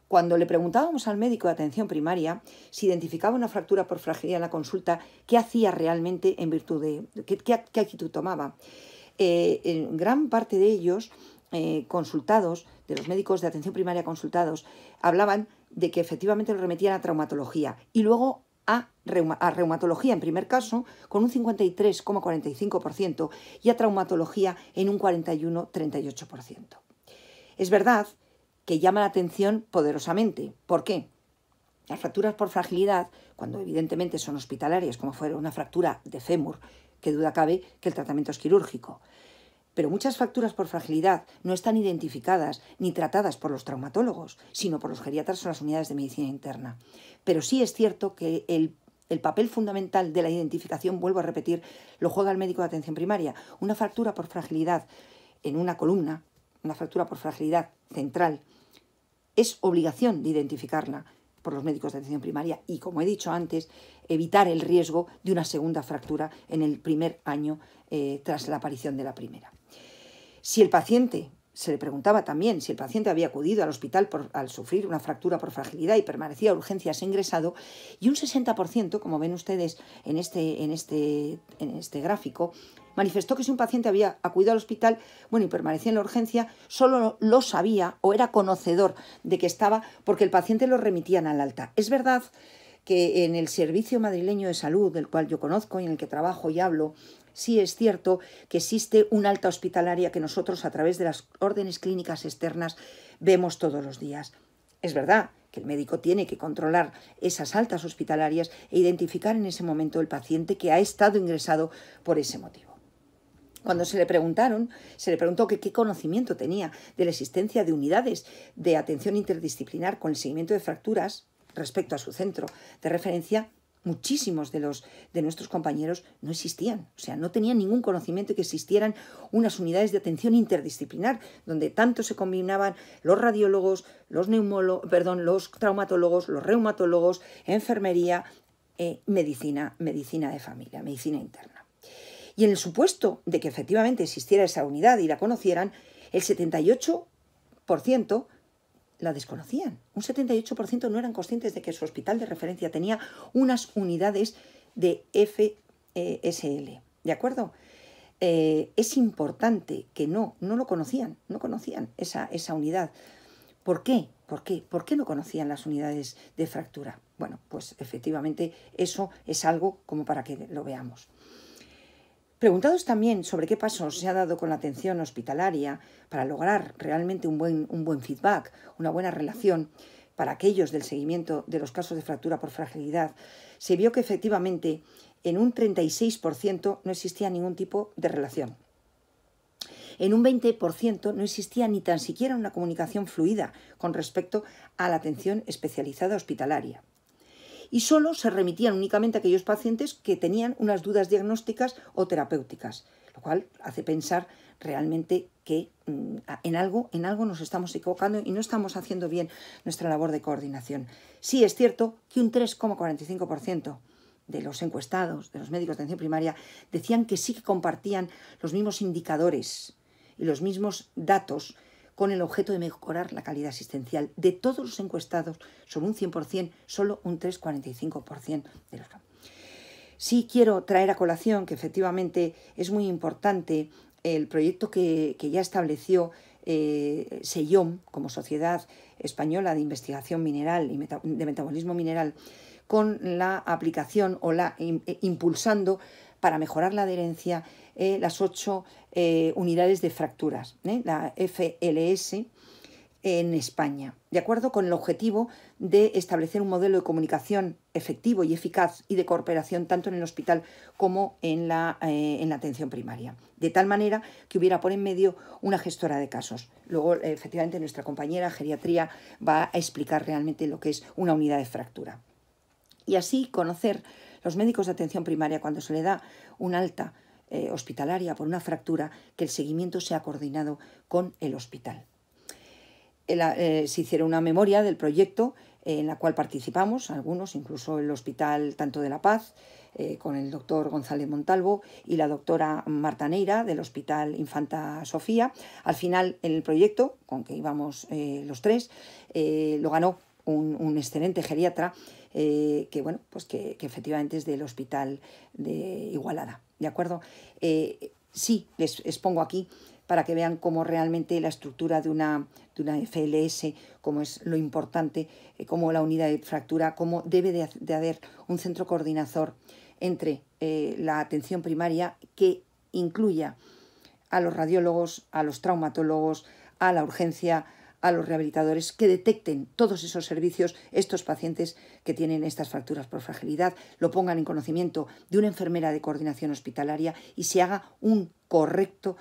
Cuando le preguntábamos al médico de atención primaria si identificaba una fractura por fragilidad en la consulta, ¿qué hacía realmente en virtud de qué actitud tomaba? En gran parte de ellos, consultados, de los médicos de atención primaria consultados, hablaban de que efectivamente lo remitían a traumatología y luego a reumatología en primer caso con un 53,45% y a traumatología en un 41,38%. Es verdad que llama la atención poderosamente. ¿Por qué? Las fracturas por fragilidad, cuando evidentemente son hospitalarias, como fuera una fractura de fémur, que duda cabe que el tratamiento es quirúrgico. Pero muchas fracturas por fragilidad no están identificadas ni tratadas por los traumatólogos, sino por los geriatras o las unidades de medicina interna. Pero sí es cierto que el papel fundamental de la identificación, vuelvo a repetir, lo juega el médico de atención primaria. Una fractura por fragilidad en una columna, una fractura por fragilidad central, es obligación de identificarla por los médicos de atención primaria y, como he dicho antes, evitar el riesgo de una segunda fractura en el primer año tras la aparición de la primera. Si el paciente, se le preguntaba también si el paciente había acudido al hospital al sufrir una fractura por fragilidad y permanecía a urgencias ingresado, y un 60%, como ven ustedes en este gráfico, manifestó que si un paciente había acudido al hospital, y permanecía en la urgencia, solo lo sabía o era conocedor de que estaba porque el paciente lo remitían al alta. Es verdad que en el Servicio Madrileño de Salud, del cual yo conozco y en el que trabajo y hablo, sí es cierto que existe una alta hospitalaria que nosotros a través de las órdenes clínicas externas vemos todos los días. Es verdad que el médico tiene que controlar esas altas hospitalarias e identificar en ese momento el paciente que ha estado ingresado por ese motivo. Cuando se le preguntó qué conocimiento tenía de la existencia de unidades de atención interdisciplinar con el seguimiento de fracturas respecto a su centro de referencia, muchísimos de nuestros compañeros no existían, o sea, no tenían ningún conocimiento de que existieran unas unidades de atención interdisciplinar donde tanto se combinaban los radiólogos, los traumatólogos, los reumatólogos, enfermería, medicina de familia, medicina interna. Y en el supuesto de que efectivamente existiera esa unidad y la conocieran, el 78% la desconocían. Un 78% no eran conscientes de que su hospital de referencia tenía unas unidades de FSL. ¿De acuerdo? Es importante que no lo conocían, no conocían esa unidad. ¿Por qué? ¿Por qué no conocían las unidades de fractura? Bueno, pues efectivamente eso es algo como para que lo veamos. Preguntados también sobre qué pasos se ha dado con la atención hospitalaria para lograr realmente un buen feedback, una buena relación para aquellos del seguimiento de los casos de fractura por fragilidad, se vio que efectivamente en un 36% no existía ningún tipo de relación. En un 20% no existía ni tan siquiera una comunicación fluida con respecto a la atención especializada hospitalaria. Y solo se remitían únicamente a aquellos pacientes que tenían unas dudas diagnósticas o terapéuticas, lo cual hace pensar realmente que en algo nos estamos equivocando y no estamos haciendo bien nuestra labor de coordinación. Sí es cierto que un 3,45% de los encuestados, de los médicos de atención primaria, decían que sí que compartían los mismos indicadores y los mismos datos con el objeto de mejorar la calidad asistencial. De todos los encuestados, sobre un 100%, solo un 3,45% de los. Sí quiero traer a colación que efectivamente es muy importante el proyecto que ya estableció SEIOM como Sociedad Española de Investigación Mineral y de Metabolismo Mineral, con la aplicación o impulsando para mejorar la adherencia las 8 unidades de fracturas, la FLS en España, de acuerdo con el objetivo de establecer un modelo de comunicación efectivo y eficaz y de cooperación tanto en el hospital como en la atención primaria, de tal manera que hubiera por en medio una gestora de casos. Luego, efectivamente, nuestra compañera geriatría va a explicar realmente lo que es una unidad de fractura. Y así conocer los médicos de atención primaria cuando se le da un alta hospitalaria por una fractura, que el seguimiento sea coordinado con el hospital. Se hicieron una memoria del proyecto en la cual participamos, algunos, incluso el Hospital Tanto de la Paz, con el doctor González Montalvo y la doctora Marta Neira del Hospital Infanta Sofía. Al final, en el proyecto, con que íbamos los tres, lo ganó un excelente geriatra que efectivamente es del Hospital de Igualada, ¿de acuerdo? Sí, les expongo aquí para que vean cómo realmente la estructura de una FLS, cómo es lo importante, cómo la unidad de fractura, cómo debe de haber un centro coordinador entre la atención primaria que incluya a los radiólogos, a los traumatólogos, a la urgencia, a los rehabilitadores, que detecten todos esos servicios, estos pacientes que tienen estas fracturas por fragilidad, lo pongan en conocimiento de una enfermera de coordinación hospitalaria y se haga un correcto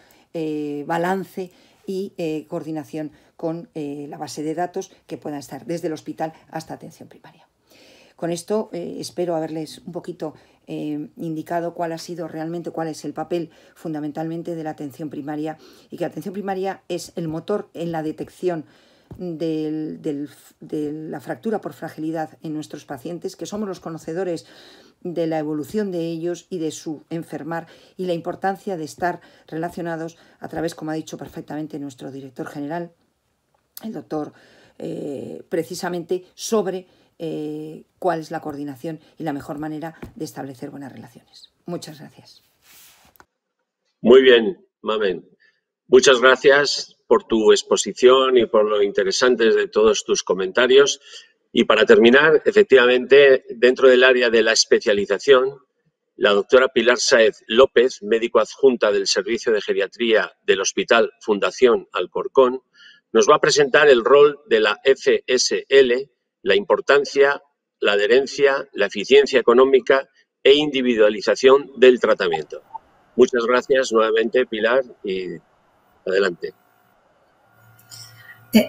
balance y coordinación con la base de datos que puedan estar desde el hospital hasta atención primaria. Con esto espero haberles un poquito indicado cuál es el papel fundamentalmente de la atención primaria, y que la atención primaria es el motor en la detección de la fractura por fragilidad en nuestros pacientes, que somos los conocedores de la evolución de ellos y de su enfermar, y la importancia de estar relacionados a través, como ha dicho perfectamente nuestro director general, el doctor, precisamente sobre cuál es la coordinación y la mejor manera de establecer buenas relaciones. Muchas gracias. Muy bien, Mamen. Muchas gracias por tu exposición y por lo interesantes de todos tus comentarios. Y para terminar, efectivamente, dentro del área de la especialización, la doctora Pilar Sáez López, médico adjunta del Servicio de Geriatría del Hospital Fundación Alcorcón, nos va a presentar el rol de la FSL, la importancia, la adherencia, la eficiencia económica e individualización del tratamiento. Muchas gracias nuevamente, Pilar, y adelante.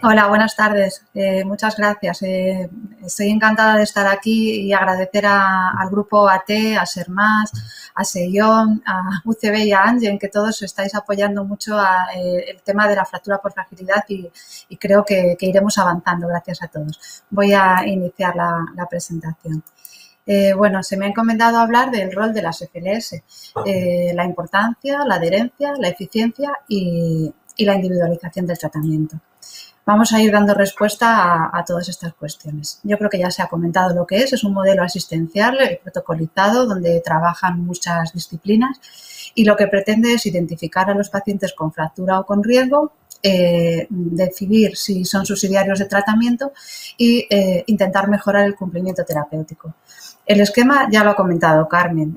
Hola, buenas tardes. Muchas gracias. Estoy encantada de estar aquí y agradecer al grupo AT, a SERMAS, a SEIOM, a UCB y a Angen, que todos estáis apoyando mucho el tema de la fractura por fragilidad y creo que iremos avanzando. Gracias a todos. Voy a iniciar la presentación. Se me ha encomendado hablar del rol de las FLS, la importancia, la adherencia, la eficiencia y la individualización del tratamiento. Vamos a ir dando respuesta a todas estas cuestiones. Yo creo que ya se ha comentado lo que es un modelo asistencial protocolizado donde trabajan muchas disciplinas y lo que pretende es identificar a los pacientes con fractura o con riesgo, decidir si son subsidiarios de tratamiento y intentar mejorar el cumplimiento terapéutico. El esquema ya lo ha comentado Carmen.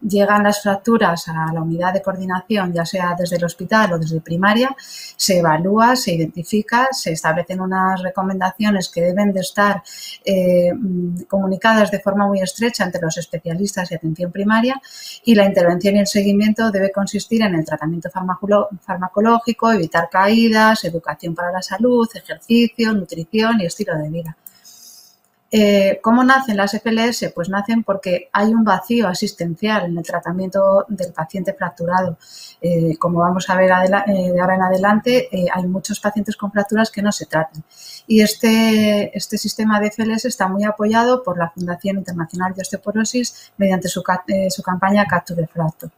Llegan las fracturas a la unidad de coordinación, ya sea desde el hospital o desde primaria, se evalúa, se identifica, se establecen unas recomendaciones que deben de estar comunicadas de forma muy estrecha entre los especialistas y atención primaria, y la intervención y el seguimiento debe consistir en el tratamiento farmacológico, evitar caídas, educación para la salud, ejercicio, nutrición y estilo de vida. ¿Cómo nacen las FLS? Pues nacen porque hay un vacío asistencial en el tratamiento del paciente fracturado. Como vamos a ver de ahora en adelante, hay muchos pacientes con fracturas que no se tratan. Y este sistema de FLS está muy apoyado por la Fundación Internacional de Osteoporosis mediante su campaña Capture the Fracture.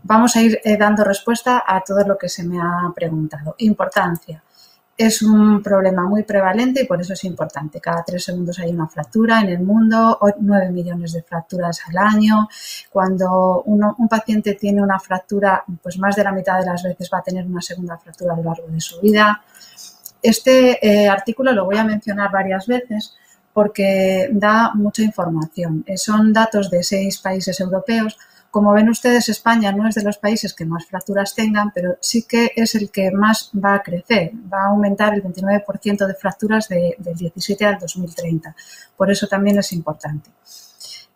Vamos a ir dando respuesta a todo lo que se me ha preguntado. Importancia. Es un problema muy prevalente y por eso es importante. Cada 3 segundos hay una fractura en el mundo, 9 millones de fracturas al año. Cuando un paciente tiene una fractura, pues más de la mitad de las veces va a tener una segunda fractura a lo largo de su vida. Este artículo lo voy a mencionar varias veces porque da mucha información. Son datos de 6 países europeos. Como ven ustedes, España no es de los países que más fracturas tengan, pero sí que es el que más va a crecer. Va a aumentar el 29% de fracturas del 17 al 2030. Por eso también es importante.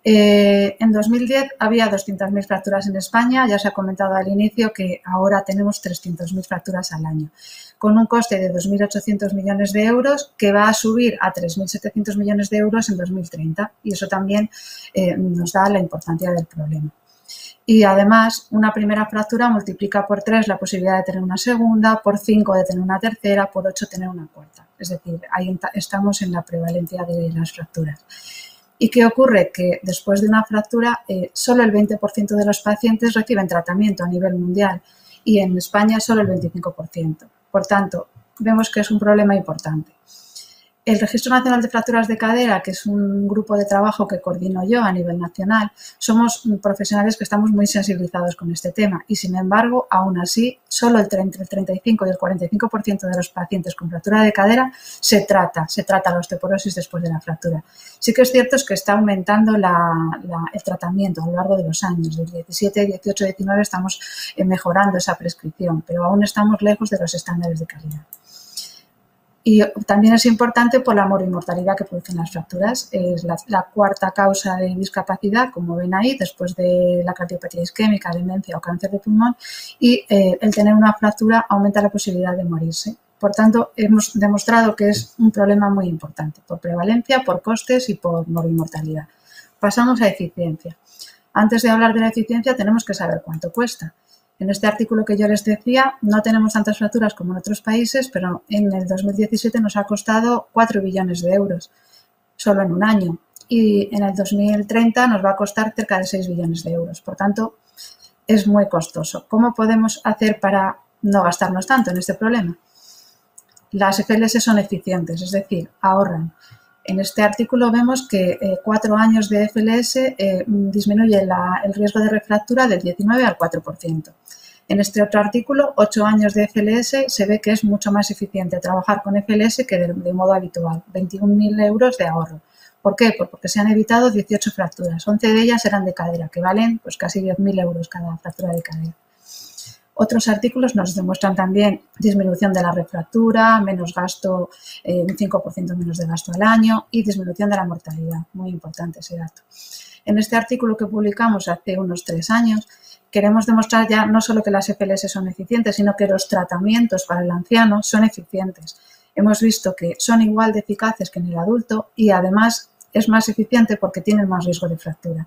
En 2010 había 200.000 fracturas en España. Ya se ha comentado al inicio que ahora tenemos 300.000 fracturas al año, con un coste de 2.800 millones de euros que va a subir a 3.700 millones de euros en 2030. Y eso también nos da la importancia del problema. Y además, una primera fractura multiplica por 3 la posibilidad de tener una segunda, por 5 de tener una tercera, por 8 tener una cuarta. Es decir, ahí estamos en la prevalencia de las fracturas. ¿Y qué ocurre? Que después de una fractura, solo el 20% de los pacientes reciben tratamiento a nivel mundial y en España solo el 25%. Por tanto, vemos que es un problema importante. El Registro Nacional de Fracturas de Cadera, que es un grupo de trabajo que coordino yo a nivel nacional, somos profesionales que estamos muy sensibilizados con este tema y, sin embargo, aún así, solo entre el 35 y el 45% de los pacientes con fractura de cadera se trata la osteoporosis después de la fractura. Sí que es cierto que está aumentando el tratamiento a lo largo de los años. Del 17, 18, 19 estamos mejorando esa prescripción, pero aún estamos lejos de los estándares de calidad. Y también es importante por la morimortalidad que producen las fracturas. Es la cuarta causa de discapacidad, como ven ahí, después de la cardiopatía isquémica, demencia o cáncer de pulmón. Y el tener una fractura aumenta la posibilidad de morirse. Por tanto, hemos demostrado que es un problema muy importante, por prevalencia, por costes y por morimortalidad. Pasamos a eficiencia. Antes de hablar de la eficiencia, tenemos que saber cuánto cuesta. En este artículo que yo les decía, no tenemos tantas fracturas como en otros países, pero en el 2017 nos ha costado 4 billones de euros, solo en un año. Y en el 2030 nos va a costar cerca de 6 billones de euros. Por tanto, es muy costoso. ¿Cómo podemos hacer para no gastarnos tanto en este problema? Las FLS son eficientes, es decir, ahorran. En este artículo vemos que 4 años de FLS disminuye el riesgo de refractura del 19 al 4%. En este otro artículo, 8 años de FLS se ve que es mucho más eficiente trabajar con FLS que de modo habitual, 21.000 euros de ahorro. ¿Por qué? Pues porque se han evitado 18 fracturas, 11 de ellas eran de cadera, que valen pues casi 10.000 euros cada fractura de cadera. Otros artículos nos demuestran también disminución de la refractura, menos gasto, un 5% menos de gasto al año y disminución de la mortalidad. Muy importante ese dato. En este artículo que publicamos hace unos 3 años, queremos demostrar ya no solo que las FLS son eficientes, sino que los tratamientos para el anciano son eficientes. Hemos visto que son igual de eficaces que en el adulto y además es más eficiente porque tienen más riesgo de fractura.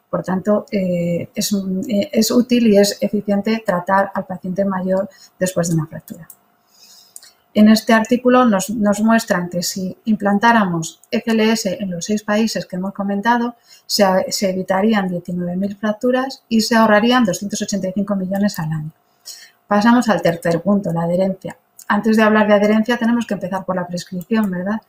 Por tanto, es útil y es eficiente tratar al paciente mayor después de una fractura. En este artículo nos muestran que si implantáramos FLS en los 6 países que hemos comentado, se evitarían 19.000 fracturas y se ahorrarían 285 millones al año. Pasamos al tercer punto, la adherencia. Antes de hablar de adherencia tenemos que empezar por la prescripción, ¿verdad?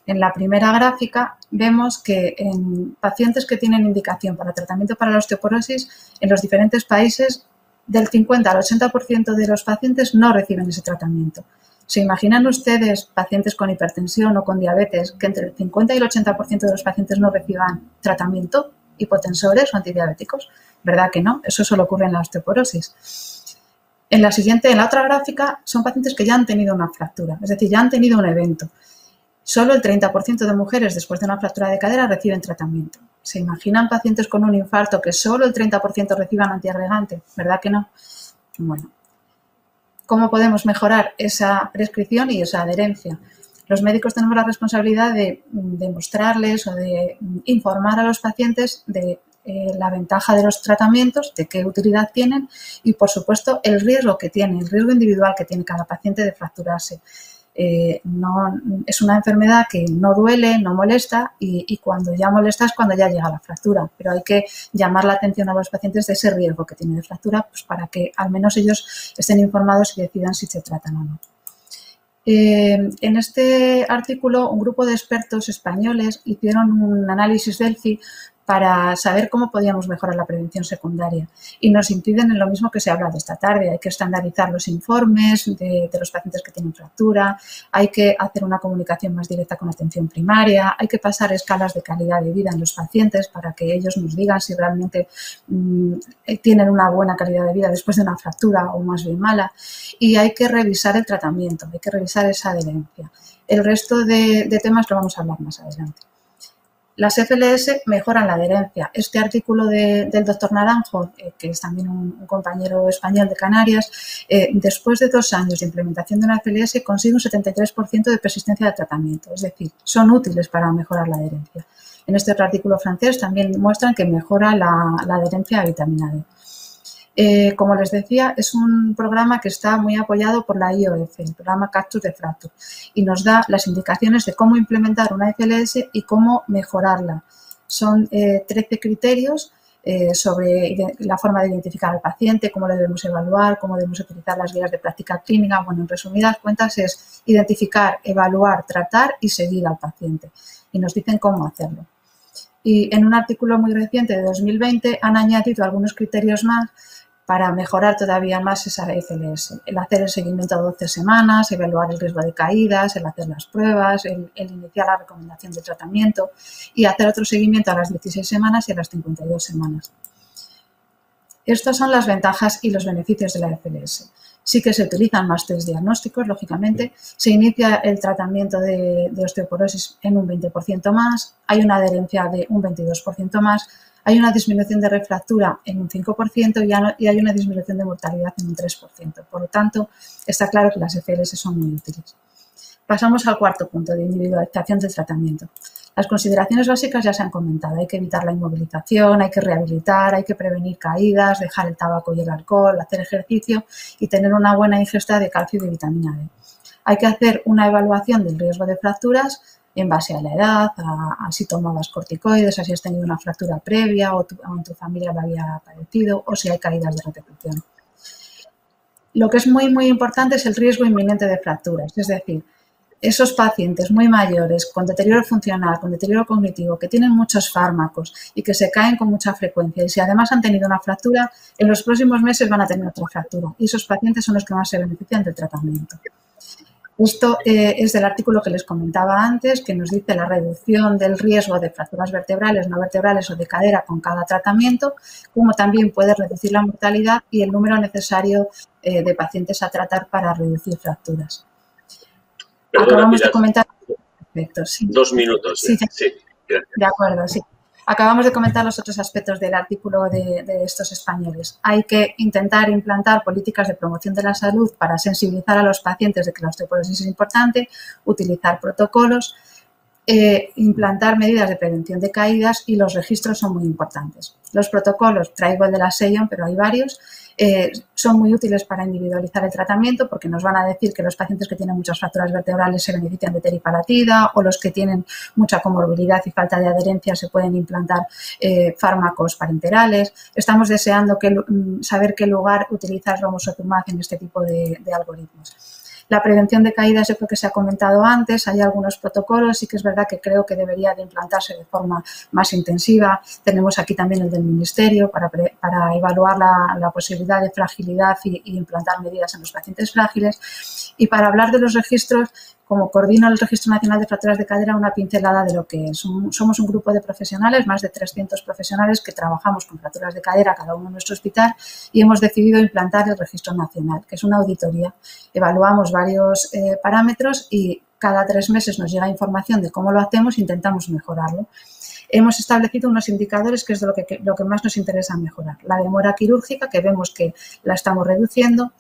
En la primera gráfica vemos que en pacientes que tienen indicación para tratamiento para la osteoporosis, en los diferentes países, del 50 al 80% de los pacientes no reciben ese tratamiento. ¿Se imaginan ustedes, pacientes con hipertensión o con diabetes, que entre el 50 y el 80% de los pacientes no reciban tratamiento, hipotensores o antidiabéticos? ¿Verdad que no? Eso solo ocurre en la osteoporosis. En la otra gráfica, son pacientes que ya han tenido una fractura, es decir, ya han tenido un evento. Solo el 30% de mujeres después de una fractura de cadera reciben tratamiento. ¿Se imaginan pacientes con un infarto que solo el 30% reciban antiagregante? ¿Verdad que no? Bueno, ¿cómo podemos mejorar esa prescripción y esa adherencia? Los médicos tenemos la responsabilidad de mostrarles o de informar a los pacientes de la ventaja de los tratamientos, de qué utilidad tienen y, por supuesto, el riesgo que tiene, el riesgo individual que tiene cada paciente de fracturarse. Es una enfermedad que no duele, no molesta y cuando ya molesta es cuando ya llega la fractura, pero hay que llamar la atención a los pacientes de ese riesgo que tiene de fractura, pues para que al menos ellos estén informados y decidan si se tratan o no. En este artículo, un grupo de expertos españoles hicieron un análisis Delphi para saber cómo podíamos mejorar la prevención secundaria y nos inciden en lo mismo que se habla de esta tarde. Hay que estandarizar los informes de los pacientes que tienen fractura, hay que hacer una comunicación más directa con atención primaria, hay que pasar escalas de calidad de vida en los pacientes para que ellos nos digan si realmente tienen una buena calidad de vida después de una fractura o más bien mala, y hay que revisar el tratamiento, hay que revisar esa adherencia. El resto de temas lo vamos a hablar más adelante. Las FLS mejoran la adherencia. Este artículo del doctor Naranjo, que es también un compañero español de Canarias, después de 2 años de implementación de una FLS consigue un 73% de persistencia de tratamiento, es decir, son útiles para mejorar la adherencia. En este otro artículo francés también muestran que mejora la adherencia a vitamina D. Como les decía, es un programa que está muy apoyado por la IOF, el programa Capture the Fracture, y nos da las indicaciones de cómo implementar una FLS y cómo mejorarla. Son 13 criterios sobre la forma de identificar al paciente, cómo lo debemos evaluar, cómo debemos utilizar las guías de práctica clínica. Bueno, en resumidas cuentas es identificar, evaluar, tratar y seguir al paciente. Y nos dicen cómo hacerlo. Y en un artículo muy reciente de 2020 han añadido algunos criterios más para mejorar todavía más esa FLS. El hacer el seguimiento a 12 semanas, evaluar el riesgo de caídas, el hacer las pruebas, el iniciar la recomendación de tratamiento y hacer otro seguimiento a las 16 semanas y a las 52 semanas. Estas son las ventajas y los beneficios de la FLS. Sí que se utilizan más test diagnósticos, lógicamente. Se inicia el tratamiento de osteoporosis en un 20% más, hay una adherencia de un 22% más, hay una disminución de refractura en un 5% y hay una disminución de mortalidad en un 3%. Por lo tanto, está claro que las FLS son muy útiles. Pasamos al cuarto punto de individualización del tratamiento. Las consideraciones básicas ya se han comentado. Hay que evitar la inmovilización, hay que rehabilitar, hay que prevenir caídas, dejar el tabaco y el alcohol, hacer ejercicio y tener una buena ingesta de calcio y de vitamina D. Hay que hacer una evaluación del riesgo de fracturas en base a la edad, a si tomabas corticoides, a si has tenido una fractura previa o en tu familia lo había padecido o si hay caídas de repetición. Lo que es muy, muy importante es el riesgo inminente de fracturas, es decir, esos pacientes muy mayores con deterioro funcional, con deterioro cognitivo, que tienen muchos fármacos y que se caen con mucha frecuencia y si además han tenido una fractura, en los próximos meses van a tener otra fractura y esos pacientes son los que más se benefician del tratamiento. Esto es del artículo que les comentaba antes, que nos dice la reducción del riesgo de fracturas vertebrales, no vertebrales o de cadera con cada tratamiento, como también puede reducir la mortalidad y el número necesario de pacientes a tratar para reducir fracturas. Perdona, Acabamos Pilar, de comentar... Perfecto, sí. 2 minutos. Sí, Sí, gracias. de acuerdo, sí. Acabamos de comentar los otros aspectos del artículo de estos españoles. Hay que intentar implantar políticas de promoción de la salud para sensibilizar a los pacientes de que la osteoporosis es importante, utilizar protocolos, implantar medidas de prevención de caídas y los registros son muy importantes. Los protocolos, traigo el de la SEION, pero hay varios, son muy útiles para individualizar el tratamiento porque nos van a decir que los pacientes que tienen muchas fracturas vertebrales se benefician de teriparatida o los que tienen mucha comorbilidad y falta de adherencia se pueden implantar fármacos parenterales. Estamos deseando saber qué lugar utiliza el romosozumab en este tipo de algoritmos. La prevención de caídas yo creo que se ha comentado antes, hay algunos protocolos, sí que es verdad que creo que debería de implantarse de forma más intensiva. Tenemos aquí también el del Ministerio para evaluar la posibilidad de fragilidad y implantar medidas en los pacientes frágiles. Y para hablar de los registros, como coordino el Registro Nacional de Fracturas de Cadera, una pincelada de lo que es. Somos un grupo de profesionales, más de 300 profesionales que trabajamos con fracturas de cadera cada uno en nuestro hospital y hemos decidido implantar el Registro Nacional, que es una auditoría. Evaluamos varios parámetros y cada 3 meses nos llega información de cómo lo hacemos e intentamos mejorarlo. Hemos establecido unos indicadores que es de lo que más nos interesa mejorar. La demora quirúrgica, que vemos que la estamos reduciendo,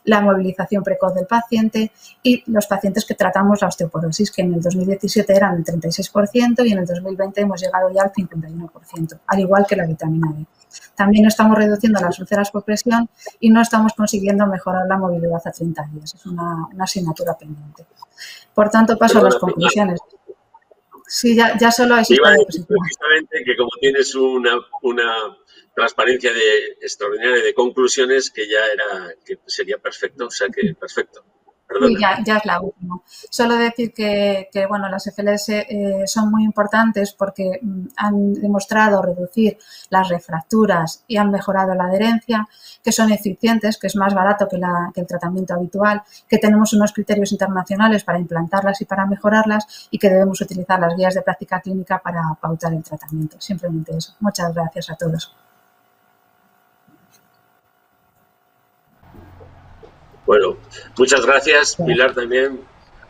la movilización precoz del paciente y los pacientes que tratamos la osteoporosis, que en el 2017 eran el 36% y en el 2020 hemos llegado ya al 51%, al igual que la vitamina D. También estamos reduciendo las úlceras por presión y no estamos consiguiendo mejorar la movilidad a 30 días. Es una asignatura pendiente. Por tanto, paso a las conclusiones. Sí, ya solo es precisamente que como tienes una transparencia extraordinaria de conclusiones que sería perfecto, o sea que perfecto. Sí, ya es la última. Solo decir que bueno, las FLS son muy importantes porque han demostrado reducir las refracturas y han mejorado la adherencia, que son eficientes, que es más barato que el tratamiento habitual, que tenemos unos criterios internacionales para implantarlas y para mejorarlas y que debemos utilizar las guías de práctica clínica para pautar el tratamiento. Simplemente eso. Muchas gracias a todos. Bueno, muchas gracias, Pilar, también,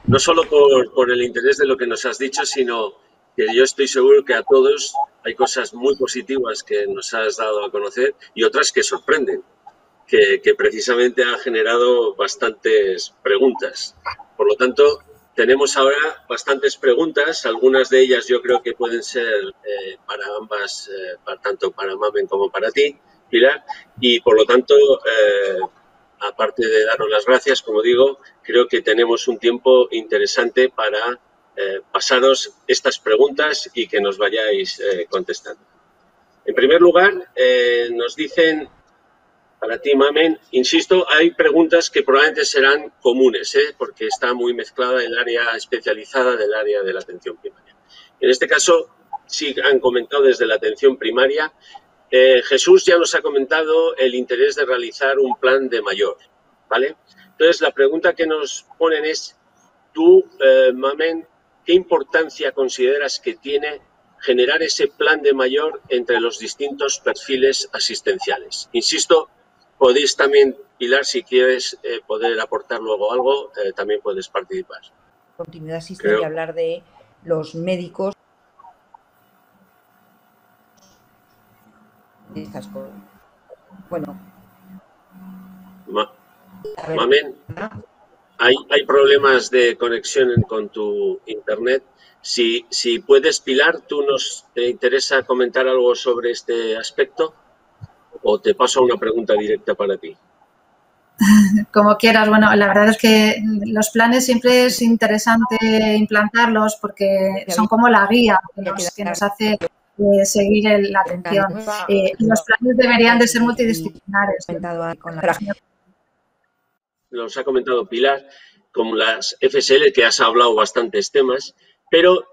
no solo por el interés de lo que nos has dicho, sino que yo estoy seguro que a todos hay cosas muy positivas que nos has dado a conocer y otras que sorprenden, que precisamente ha generado bastantes preguntas. Por lo tanto, tenemos ahora bastantes preguntas, algunas de ellas yo creo que pueden ser para ambas, tanto para Mamen como para ti, Pilar, y por lo tanto... aparte de daros las gracias, como digo, creo que tenemos un tiempo interesante para pasaros estas preguntas y que nos vayáis contestando. En primer lugar, nos dicen, para ti, Mamen, insisto, hay preguntas que probablemente serán comunes, porque está muy mezclada el área especializada del área de la atención primaria. En este caso, sí han comentado desde la atención primaria. Jesús ya nos ha comentado el interés de realizar un plan de mayor, ¿vale? Entonces, la pregunta que nos ponen es, tú, Mamen, ¿qué importancia consideras que tiene generar ese plan de mayor entre los distintos perfiles asistenciales? Insisto, podéis también, Pilar, si quieres poder aportar luego algo, también puedes participar. Continuidad asistencial y hablar de los médicos. Bueno. Mamen, hay problemas de conexión con tu internet. Si puedes, Pilar, ¿te interesa comentar algo sobre este aspecto? ¿O te paso a una pregunta directa para ti? Como quieras. Bueno, la verdad es que los planes siempre es interesante implantarlos porque son como la guía que nos hace seguir la atención. Los planes deberían de ser multidisciplinares. Nos ha comentado Pilar, como las FSL, que has hablado bastantes temas, pero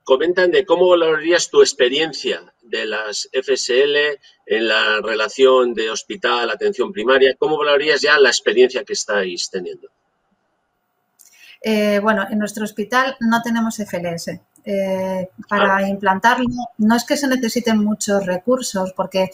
comentan de cómo valorarías tu experiencia de las FSL en la relación de hospital, atención primaria. ¿Cómo valorarías ya la experiencia que estáis teniendo? Bueno, en nuestro hospital no tenemos FLS. Para implantarlo no es que se necesiten muchos recursos porque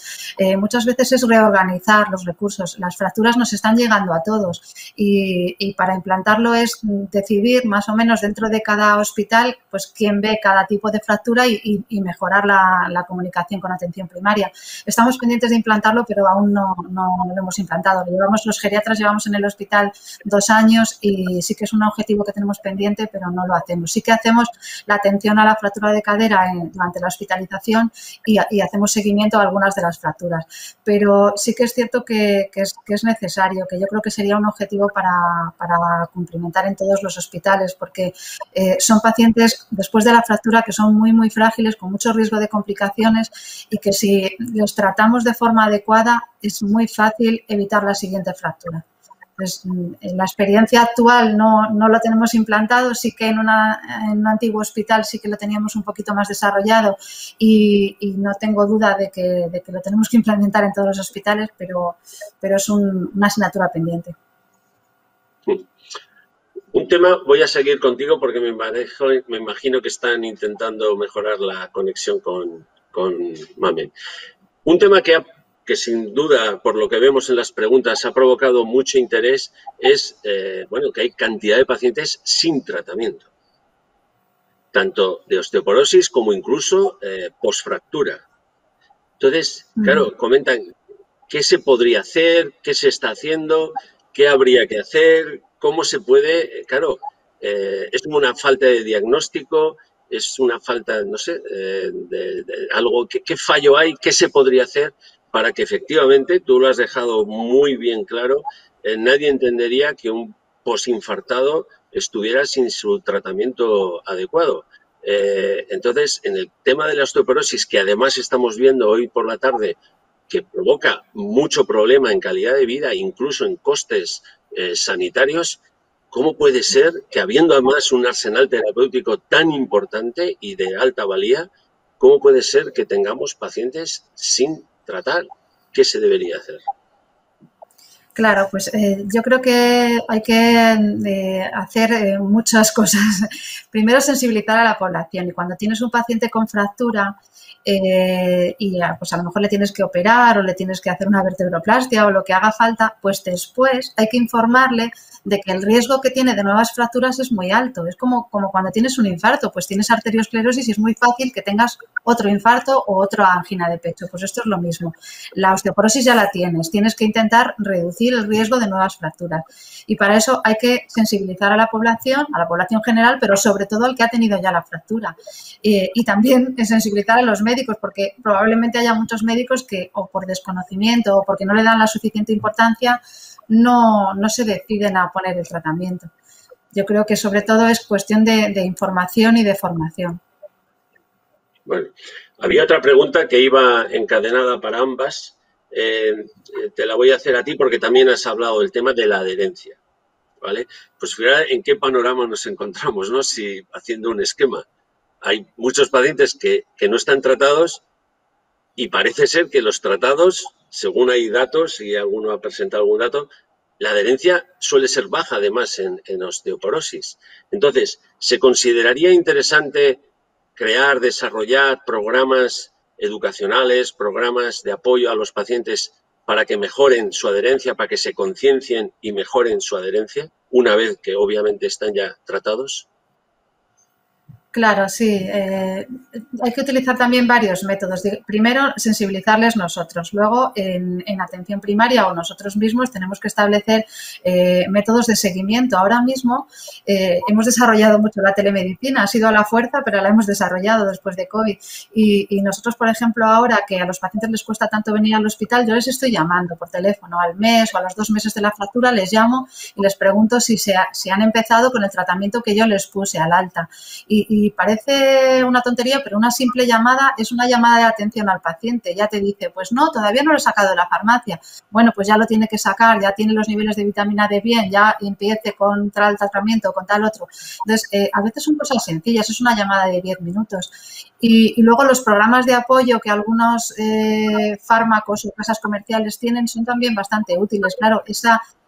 muchas veces es reorganizar los recursos. Las fracturas nos están llegando a todos y para implantarlo es decidir más o menos dentro de cada hospital pues quién ve cada tipo de fractura y mejorar la comunicación con atención primaria. Estamos pendientes de implantarlo pero aún no lo hemos implantado. Los geriatras llevamos en el hospital 2 años y sí que es un objetivo que tenemos pendiente pero no lo hacemos. Sí que hacemos la atención a la fractura de cadera durante la hospitalización y hacemos seguimiento a algunas de las fracturas. Pero sí que es cierto que es necesario, que yo creo que sería un objetivo para cumplimentar en todos los hospitales porque son pacientes después de la fractura que son muy, muy frágiles, con mucho riesgo de complicaciones y que si los tratamos de forma adecuada es muy fácil evitar la siguiente fractura. Pues en la experiencia actual no lo tenemos implantado, sí que en un antiguo hospital sí que lo teníamos un poquito más desarrollado y no tengo duda de que lo tenemos que implementar en todos los hospitales, pero es una asignatura pendiente. Un tema, voy a seguir contigo porque me imagino que están intentando mejorar la conexión con Mamen. Un tema que sin duda, por lo que vemos en las preguntas, ha provocado mucho interés es, bueno, que hay cantidad de pacientes sin tratamiento, tanto de osteoporosis como incluso posfractura. Entonces, claro, comentan qué se podría hacer, qué se está haciendo, qué habría que hacer, cómo se puede, claro, es una falta de diagnóstico, es una falta, no sé, de algo, ¿qué fallo hay? ¿Qué se podría hacer para que efectivamente, tú lo has dejado muy bien claro, nadie entendería que un posinfartado estuviera sin su tratamiento adecuado? Entonces, en el tema de la osteoporosis, que además estamos viendo hoy por la tarde, que provoca mucho problema en calidad de vida, incluso en costes sanitarios, ¿cómo puede ser que habiendo además un arsenal terapéutico tan importante y de alta valía, cómo puede ser que tengamos pacientes sin tratar? ¿Qué se debería hacer? Claro, pues yo creo que hay que hacer muchas cosas. Primero, sensibilizar a la población, y cuando tienes un paciente con fractura y pues a lo mejor le tienes que operar o le tienes que hacer una vertebroplastia o lo que haga falta, pues después hay que informarle de que el riesgo que tiene de nuevas fracturas es muy alto. Es como cuando tienes un infarto, pues tienes arteriosclerosis y es muy fácil que tengas otro infarto o otra angina de pecho. Pues esto es lo mismo. La osteoporosis ya la tienes que intentar reducir el riesgo de nuevas fracturas. Y para eso hay que sensibilizar a la población general, pero sobre todo al que ha tenido ya la fractura. Y también sensibilizar a los médicos, porque probablemente haya muchos médicos que, o por desconocimiento o porque no le dan la suficiente importancia, no se deciden a poner el tratamiento. Yo creo que sobre todo es cuestión de información y de formación. Bueno, había otra pregunta que iba encadenada para ambas. Te la voy a hacer a ti porque también has hablado del tema de la adherencia, ¿vale? Pues fíjate en qué panorama nos encontramos, ¿no? Si haciendo un esquema, hay muchos pacientes que no están tratados y parece ser que los tratados, según hay datos y alguno ha presentado algún dato, la adherencia suele ser baja además en osteoporosis. Entonces, ¿se consideraría interesante crear, desarrollar programas educacionales, programas de apoyo a los pacientes para que mejoren su adherencia, para que se conciencien y mejoren su adherencia, una vez que obviamente están ya tratados? Claro, sí. Hay que utilizar también varios métodos. Primero, sensibilizarles nosotros. Luego, en atención primaria o nosotros mismos tenemos que establecer métodos de seguimiento. Ahora mismo hemos desarrollado mucho la telemedicina. Ha sido a la fuerza, pero la hemos desarrollado después de COVID. Y nosotros, por ejemplo, ahora que a los pacientes les cuesta tanto venir al hospital, yo les estoy llamando por teléfono al mes o a los 2 meses de la fractura, les llamo y les pregunto si han empezado con el tratamiento que yo les puse al alta. Y parece una tontería, pero una simple llamada es una llamada de atención al paciente. Ya te dice, pues no, todavía no lo he sacado de la farmacia. Bueno, pues ya lo tiene que sacar, ya tiene los niveles de vitamina D bien, ya empiece con tal tratamiento, con tal otro. Entonces, a veces son cosas sencillas, es una llamada de 10 minutos. Y luego los programas de apoyo que algunos fármacos o casas comerciales tienen son también bastante útiles. Claro,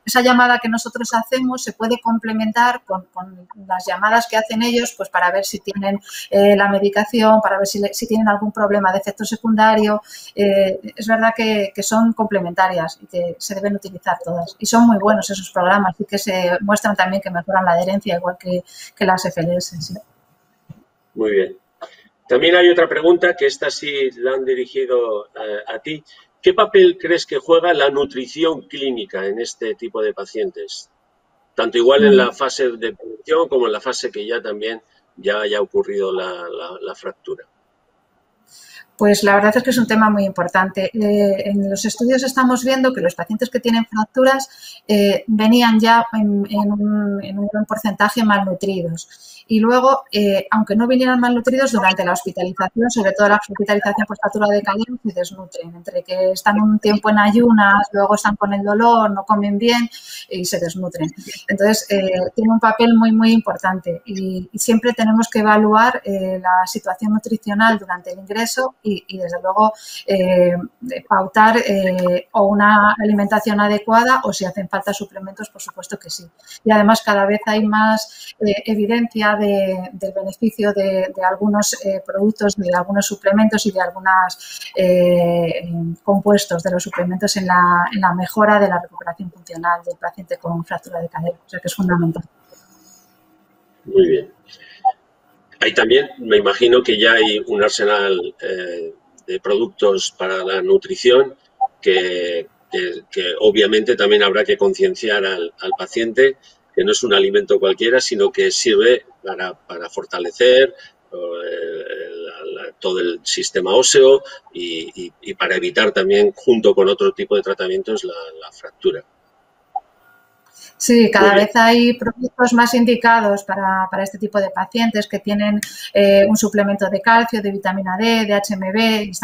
esa llamada que nosotros hacemos se puede complementar con las llamadas que hacen ellos, pues para ver si tienen la medicación, para ver si tienen algún problema de efecto secundario. Es verdad que son complementarias y que se deben utilizar todas. Y son muy buenos esos programas y que se muestran también que mejoran la adherencia, igual que las FLS. Sí. Muy bien. También hay otra pregunta, que esta sí la han dirigido a ti. ¿Qué papel crees que juega la nutrición clínica en este tipo de pacientes? Tanto igual en la fase de prevención como en la fase que ya también ya haya ocurrido la fractura. Pues la verdad es que es un tema muy importante. En los estudios estamos viendo que los pacientes que tienen fracturas venían ya en un buen porcentaje malnutridos. Y luego, aunque no vinieran malnutridos, durante la hospitalización, sobre todo la hospitalización por fractura de cadera, se desnutren. Entre que están un tiempo en ayunas, luego están con el dolor, no comen bien y se desnutren. Entonces, tiene un papel muy, muy importante. Y siempre tenemos que evaluar la situación nutricional durante el ingreso y desde luego, pautar o una alimentación adecuada o si hacen falta suplementos, por supuesto que sí. Y además, cada vez hay más evidencia del beneficio de algunos productos, de algunos suplementos y de algunos compuestos de los suplementos en la mejora de la recuperación funcional del paciente con fractura de cadera. O sea que es fundamental. Muy bien. Hay también, me imagino que ya hay un arsenal de productos para la nutrición que obviamente también habrá que concienciar al paciente que no es un alimento cualquiera, sino que sirve para fortalecer todo el sistema óseo y para evitar también, junto con otro tipo de tratamientos, la fractura. Sí, cada vez hay productos más indicados para este tipo de pacientes que tienen un suplemento de calcio, de vitamina D, de HMB,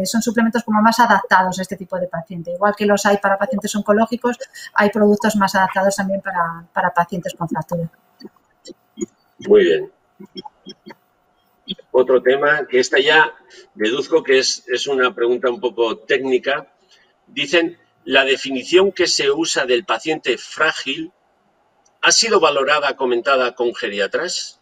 son suplementos como más adaptados a este tipo de paciente. Igual que los hay para pacientes oncológicos, hay productos más adaptados también para pacientes con fractura. Muy bien. Otro tema, que esta ya deduzco que es una pregunta un poco técnica. Dicen, la definición que se usa del paciente frágil ¿ha sido valorada, comentada con geriatras?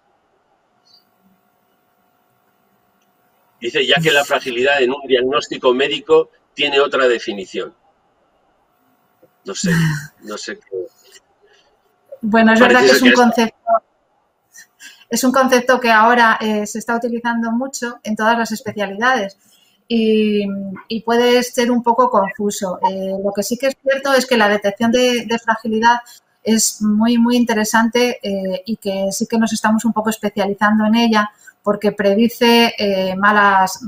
Dice, ya que la fragilidad en un diagnóstico médico tiene otra definición. No sé qué. Bueno, es verdad que es un concepto que ahora se está utilizando mucho en todas las especialidades. Y puede ser un poco confuso. Lo que sí que es cierto es que la detección de fragilidad es muy, muy interesante y que sí que nos estamos un poco especializando en ella porque predice malas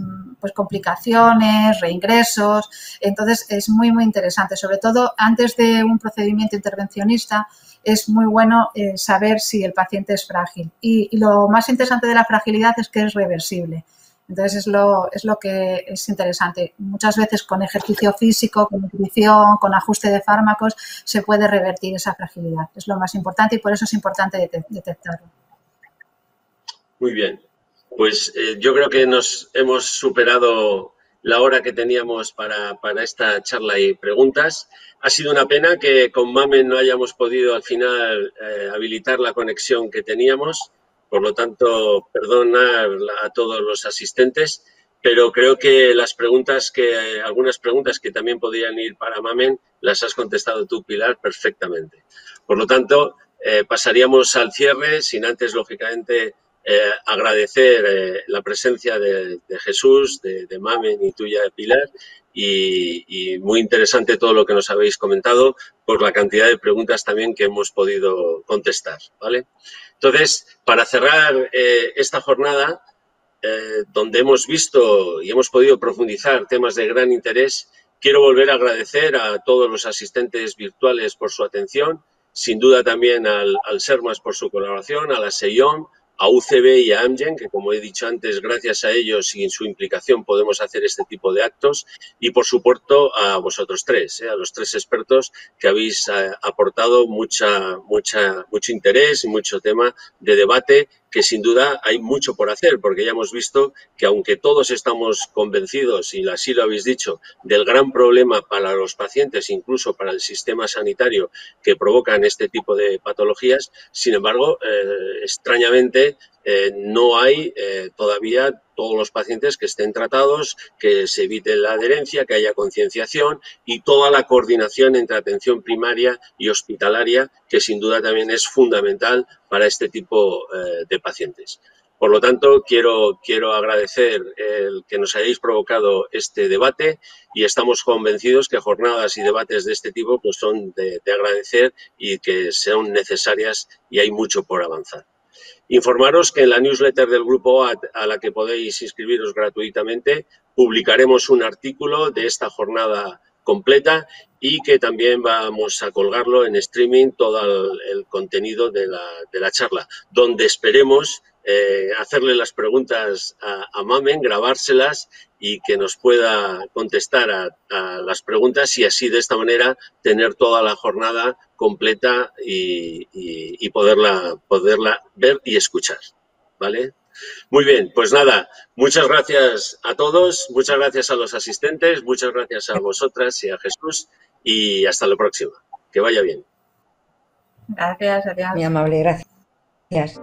complicaciones, reingresos. Entonces, es muy, muy interesante. Sobre todo, antes de un procedimiento intervencionista, es muy bueno saber si el paciente es frágil. Y lo más interesante de la fragilidad es que es reversible. Entonces, es lo que es interesante. Muchas veces con ejercicio físico, con nutrición, con ajuste de fármacos, se puede revertir esa fragilidad. Es lo más importante y por eso es importante detectarlo. Muy bien. Pues yo creo que nos hemos superado la hora que teníamos para esta charla y preguntas. Ha sido una pena que con Mamen no hayamos podido al final habilitar la conexión que teníamos. Por lo tanto, perdonar a todos los asistentes, pero creo que algunas preguntas que también podían ir para Mamen, las has contestado tú, Pilar, perfectamente. Por lo tanto, pasaríamos al cierre, sin antes, lógicamente, agradecer la presencia de Jesús, de Mamen y tuya, de Pilar, y muy interesante todo lo que nos habéis comentado por la cantidad de preguntas también que hemos podido contestar, ¿vale? Entonces, para cerrar esta jornada, donde hemos visto y hemos podido profundizar temas de gran interés, quiero volver a agradecer a todos los asistentes virtuales por su atención, sin duda también al SERMAS por su colaboración, a la SEIOM, a UCB y a Amgen, que como he dicho antes, gracias a ellos y en su implicación podemos hacer este tipo de actos, y por supuesto a vosotros tres, a los tres expertos que habéis aportado mucho interés y mucho tema de debate, que sin duda hay mucho por hacer, porque ya hemos visto que aunque todos estamos convencidos, y así lo habéis dicho, del gran problema para los pacientes, incluso para el sistema sanitario, que provocan este tipo de patologías, sin embargo, extrañamente, no hay todavía todos los pacientes que estén tratados, que se evite la adherencia, que haya concienciación y toda la coordinación entre atención primaria y hospitalaria, que sin duda también es fundamental para este tipo de pacientes. Por lo tanto, quiero agradecer el que nos hayáis provocado este debate y estamos convencidos que jornadas y debates de este tipo pues son de agradecer y que sean necesarias y hay mucho por avanzar. Informaros que en la newsletter del Grupo OAT, a la que podéis inscribiros gratuitamente, publicaremos un artículo de esta jornada completa y que también vamos a colgarlo en streaming todo el contenido de la charla, donde esperemos hacerle las preguntas a Mamen, grabárselas y que nos pueda contestar a las preguntas y así de esta manera tener toda la jornada completa y poderla ver y escuchar, ¿vale? Muy bien, pues nada, muchas gracias a todos, muchas gracias a los asistentes, muchas gracias a vosotras y a Jesús y hasta la próxima. Que vaya bien. Gracias, adiós. Muy amable, gracias.